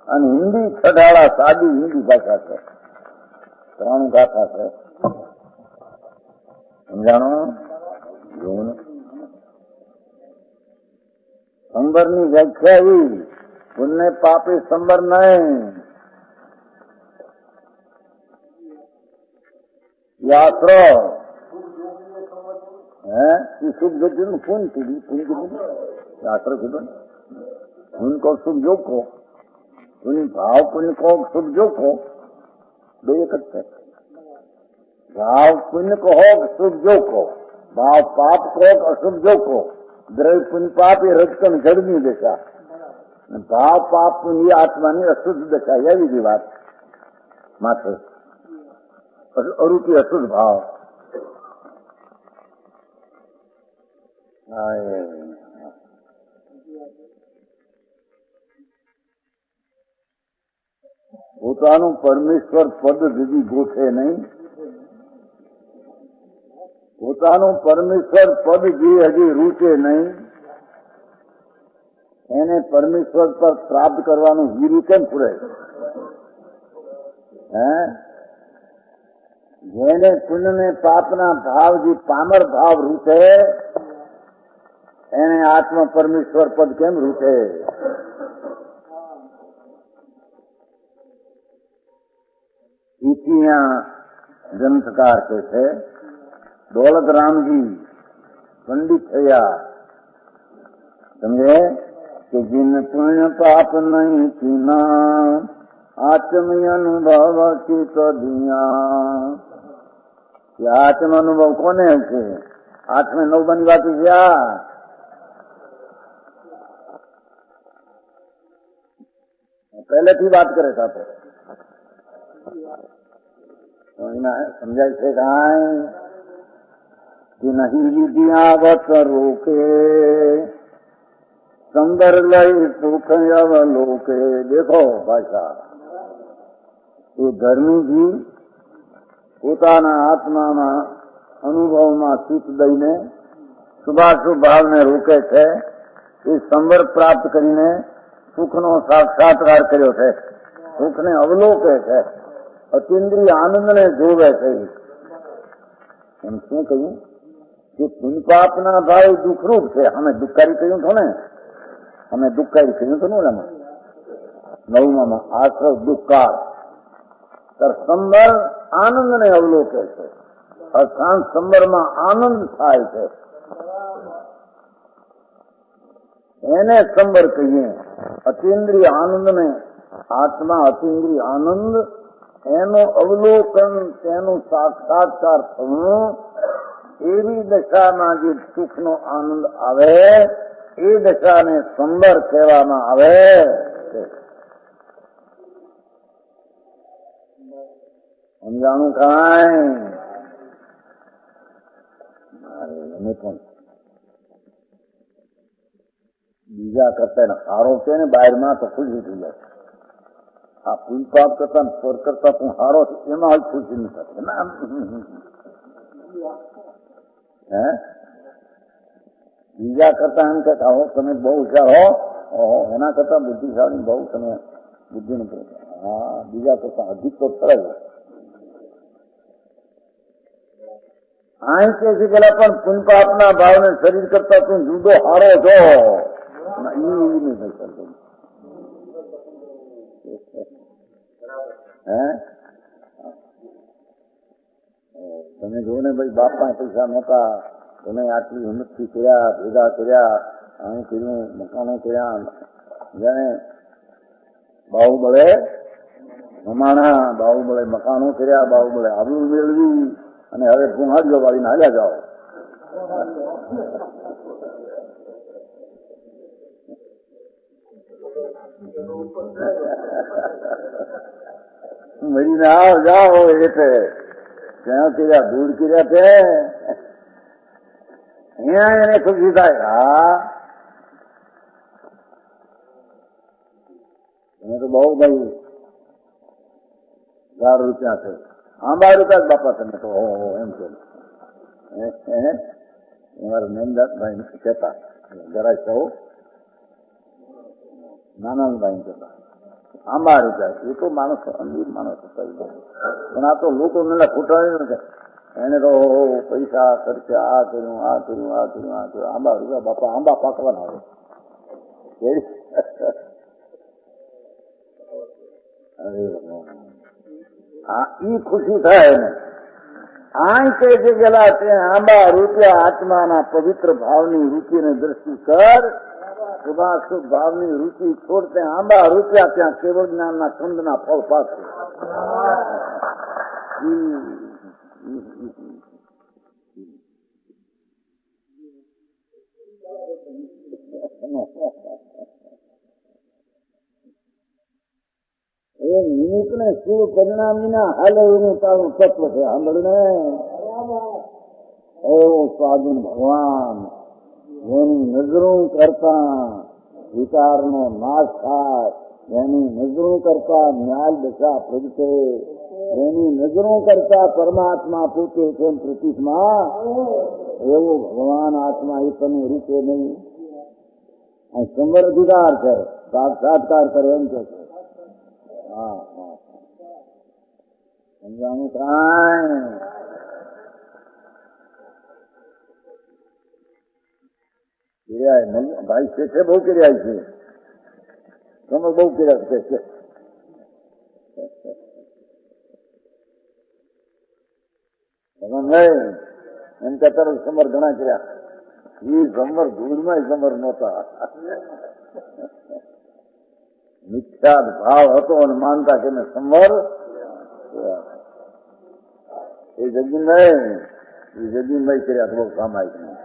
અને હિન્દી છઠાળા સાદી હિન્દી ભાષા છે, ત્રણ ગાથા છે. સમજાણો? જોવું ને સંબરની વ્યાખ્યા એવી, પુણ્ય પાપી સંબર નહીં. આશરો એ સુખ જોયું પૂન કીધું, પૂન કીધું આશરો કીધું. પૂન કો સુખ જોખો, પુण्य भाव पुण्य को शुभ जो को दो एक है. भाव पुण्य को हो शुभ जो को, भाव पाप को अशुभ जो को. द्रव्य पुण्य पाप ये रजकम जड़नी दशा, भाव पाप पुण्य आत्मा ની અશુદ્ધ દશા એવી જ વાત માત્ર. અરુચિ અશુદ્ધ ભાવ. પોતાનું પરમેશ્વર પદ જુદી ગોઠે નહીં. પોતાનું પરમેશ્વર પદ જે હજી રૂચે નહીં, એને પરમેશ્વર પર પ્રાપ્ત કરવાનું વીરું કેમ પૂરે? જેને પુણ્ય ને પાપના ભાવ જે પામર ભાવ રૂચે, એને આત્મ પરમેશ્વર પદ કેમ રૂચે? ઇતિહાસ ગ્રંથકાર કે છે દોલત રામજી પંડિત થયા. સમજે કે જીન પુણ્ય પાપ નહીં ચીના, આત્મી અનુભવ ચિત્ત દિયા. આત્મ અનુભવ કોને છે? આત્મે નવની વાત છે. પહેલેથી વાત કરે સાથે સમજાય છે કાંઈ કે નહીં વિદ્યાવત રોકે, સંદર લઈ સુખ અવલોકે. દેખો ભાષા એ ધર્મીજી પોતાના આત્મામાં અનુભવમાં ચિત્ત દઈને શુભાશુભ ભાવને રોકે છે. એ સંબર પ્રાપ્ત કરીને સુખનો સાક્ષાત્કાર કર્યો છે, સુખને અવલોકે છે, અતિન્દ્રિય આનંદને જોવે છે. એમ શું કહ્યું કે પુણ્ય પાપના ભાવ દુઃખરૂપ છે. અમે દુઃખકારી કહ્યું છો ને, અમે દુઃખકારી કહ્યું હતું ને એમાં નવમાં આશ્રવ દુઃખકાર. સંબર આનંદને અવલોકે છે. અશાંત સંબરમાં આનંદ થાય છે, એને સંબર કહીએ. અતિન્દ્રિય આનંદને આત્મા અતિન્દ્રિય આનંદ એનું અવલોકન, તેનું સાક્ષાત્કાર થવું, એવી દશામાં જે સુખનો આનંદ આવે એ દશાને સંબર કહેવામાં આવે. સમજાણું કાંઈ? એને પણ બીજા કરતા સારો છે ને બહારમાં તો ખુશી થઈ જાય. આ પુલ પાપ કરતા સ્વર કરતા તું હારો છે એમાં ખુશી નહીં થશે ને. બીજા કરતા એમ કહેતા હો તમે બહુ હોશિયાર હો, એના કરતા બુદ્ધિશાળી બહુ તમે બુદ્ધિ નથી. હા, બીજા કરતા અધિક તો સરળ. અહીં કે છે પેલા પણ પુણ્ય પાપના ભાવને શરીર કરતા તું જુદો હારો છો. હે તમે જો ને ભાઈ બાપ પાસે પૈસા નહોતા, તમે આટલી હિંમતથી કર્યા, ભેગા કર્યા, આનું કર્યું, મકાનો કર્યા, જાણે બાહુબળે મમાણા, બાહુબળે મકાનો કર્યા, બાહુબળે આબરૂ મેળવી અને હવે ગુહાડીઓ વાળીને હાલ્યા જાઓ. મરીને આવ જાઓ એટલે ત્યાં કર્યા દૂર કર્યા તે અહીંયા એને ખુશી થાય. હા એને તો બહુ ભાઈ 1000 રૂપિયા છે, આંબા રૂપિયા જ બાપા તમે તો એમ કે અમારા નંદાભાઈ કહેતા જરાય સૌ નાનાભાઈ કહેતા આંબા રૂપિયા. એ તો માણસ અંદિર માણસ હતા, પણ આ તો લોકો મને ખોટાવી ને એને તો પૈસા ખર્ચે આ કર્યું, આ કર્યું, આ કર્યું, આ કર્યું. આંબા રૂપિયા બાપા આંબા પાકવાના આવે. અરે હા ઈ ખુશી થાય ને. આ કહે છે ગયેલા તે આંબા રૂપિયા આત્માના પવિત્ર ભાવની રૂચિને દ્રષ્ટિ કર, શુભાશુભ ભાવની રૂચિ છોડતે આંબા રૂપિયા ત્યાં કેવળ જ્ઞાનના છંદના ફળ પાકશે. એ નિમિત્ત ને શિવ પરિણામીના હાલે એનું તારું તત્વ છે. સાંભળને એવો સ્વાધીન ભગવાન જેની નજરો કરતા વિચારનો નાશ થાય, એની નજરો કરતા ન્યાય દશા પ્રગટે, એની નજરો કરતા પરમાત્મા પોતે કેમ પ્રતિકમાં એવો ભગવાન આત્મા એ તમે રૂપે નહીં. સંવર અધિકાર છે, સાક્ષાત્કાર કરે એમ કે છે. હા હા સમજાનું કાંઈ ભાઈ છે બહુ કર્યા છે, તમે બહુ કર્યા છે. એમ કહેતા સમર ઘણા કર્યા. એ સમર ધૂળમાં સમર નહોતા, મિથ્યા ભાવ હતો અને માનતા કે મેં સમર એ જગીનભાઈ કર્યા બહુ સામાયિક નહીં.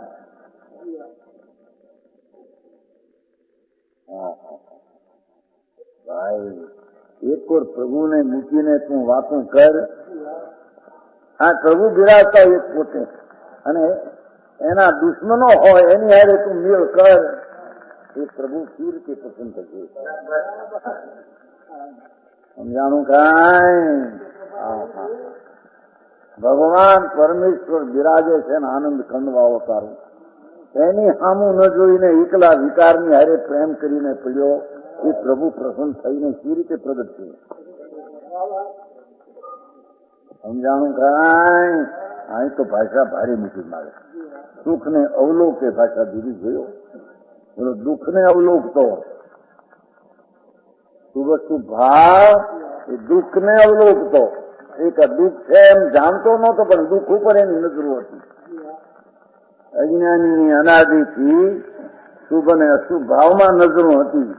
ભાઈ એક વાર પ્રભુને મૂકીને તું વાતો કર. આ પ્રભુ બિરાજતા એક પોતે અને એના દુશ્મનો હોય એની હારે તું મેળ કર. એ પ્રભુ કેવી રીતે પસંદ થશે? સમજાણું કાંઈ? ભગવાન પરમેશ્વર બિરાજે છે ને આનંદ ખંડવાઓ તારું. એની સામું ન જોઈને એકલા વિકારની હારે પ્રેમ કરીને પડ્યો. એ પ્રભુ પ્રસન્ન થઈને કેવી રીતે પ્રગટ છે? સમજાણું કાંઈ? અહીં તો ભાષા ભારે મૂકી મારે. સુખને અવલોકે ભાષા દીધી જોયો. બોલો દુઃખને અવલોકતો વસ્તુ ભાવ એ દુઃખને અવલોકતો. એક દુઃખ છે એમ જાણતો નહોતો, પણ દુઃખ ઉપર એની નજરો હતી. અજ્ઞાનીની અનાદિથી શુભ અને અશુભ ભાવમાં નજરો હતી.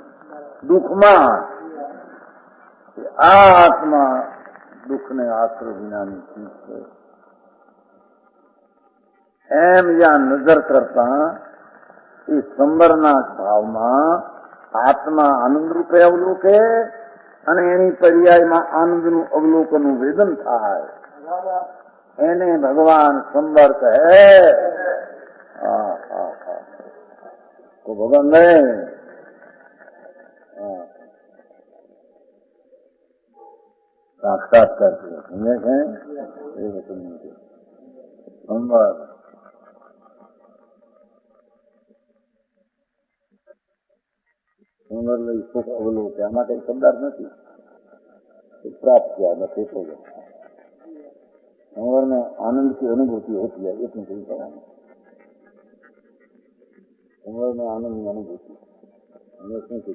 દુઃખમાં આ આત્મા દુઃખને આશ્રય વિનાની ચીજ છે એમ જ્યાં નજર કરતા એ સંબરના ભાવમાં આત્મા આનંદ રૂપે અવલોકે અને એની પર્યાયમાં આનંદનું અવલોકનનું વેદન થાય. એને ભગવાન સંબર કહે. તો ભગવાન નહીં સાક્ષાત્કાર સમજે છે એ સંબર સંબર લઈ સુખ અવલોકે. આમાં કઈ શબ્દાર્થ નથી. પ્રાપ્ત किया નથી તો संवर में आनंद की अनुभूति होती है. ये तुम कहीं कहा संवर में आनंद की अनुभूति हमने क्यों की?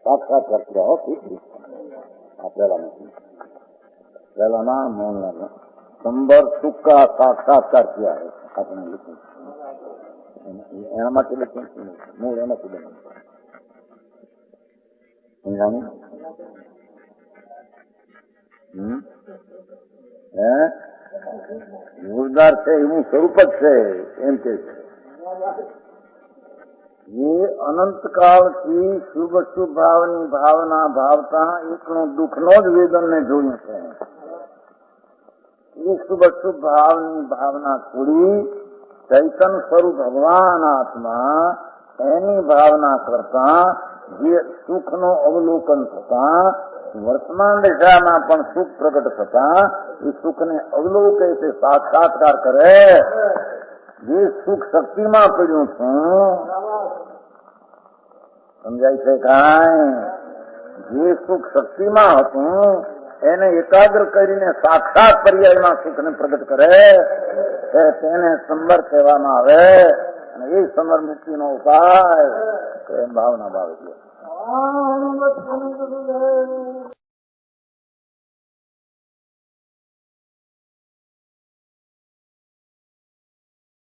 સાક્ષાત્કાર કર્યા હો આ પહેલાના મૌનના સંબર સુખ का साक्षात्कार किया है आपने लिखा एना માટે લખ્યું મૂળ એનાથી બને સમજાણું જોરદાર છે એવું સ્વરૂપ જ છે એમ કે છે ये अनंत काल की शुभ शुभ भावनी भावना भावता एकनो दुख नो ज वेदन ने जोયું છે ये शुभ शुभ भावनी भावना छोड़ी चैतन स्वरूप भगवान आत्मा एनी भावना करता जे सुख नो अवलोकन थता वर्तमान दिशाમાં પણ સુખ પ્રગટ થતા એ સુખને અવલોકે તે સાક્ષાત્કાર કરે જે સુખ શક્તિમાં પડ્યું છું સમજાય છે કાંઈ જે સુખ શક્તિમાં હતું એને એકાગ્ર કરીને સાક્ષાત પર્યાયમાં સુખને પ્રગટ કરે તેને સંબર કહેવામાં આવે અને એ સંબર મુક્તિનો ઉપાય ભાવના ભાવે છે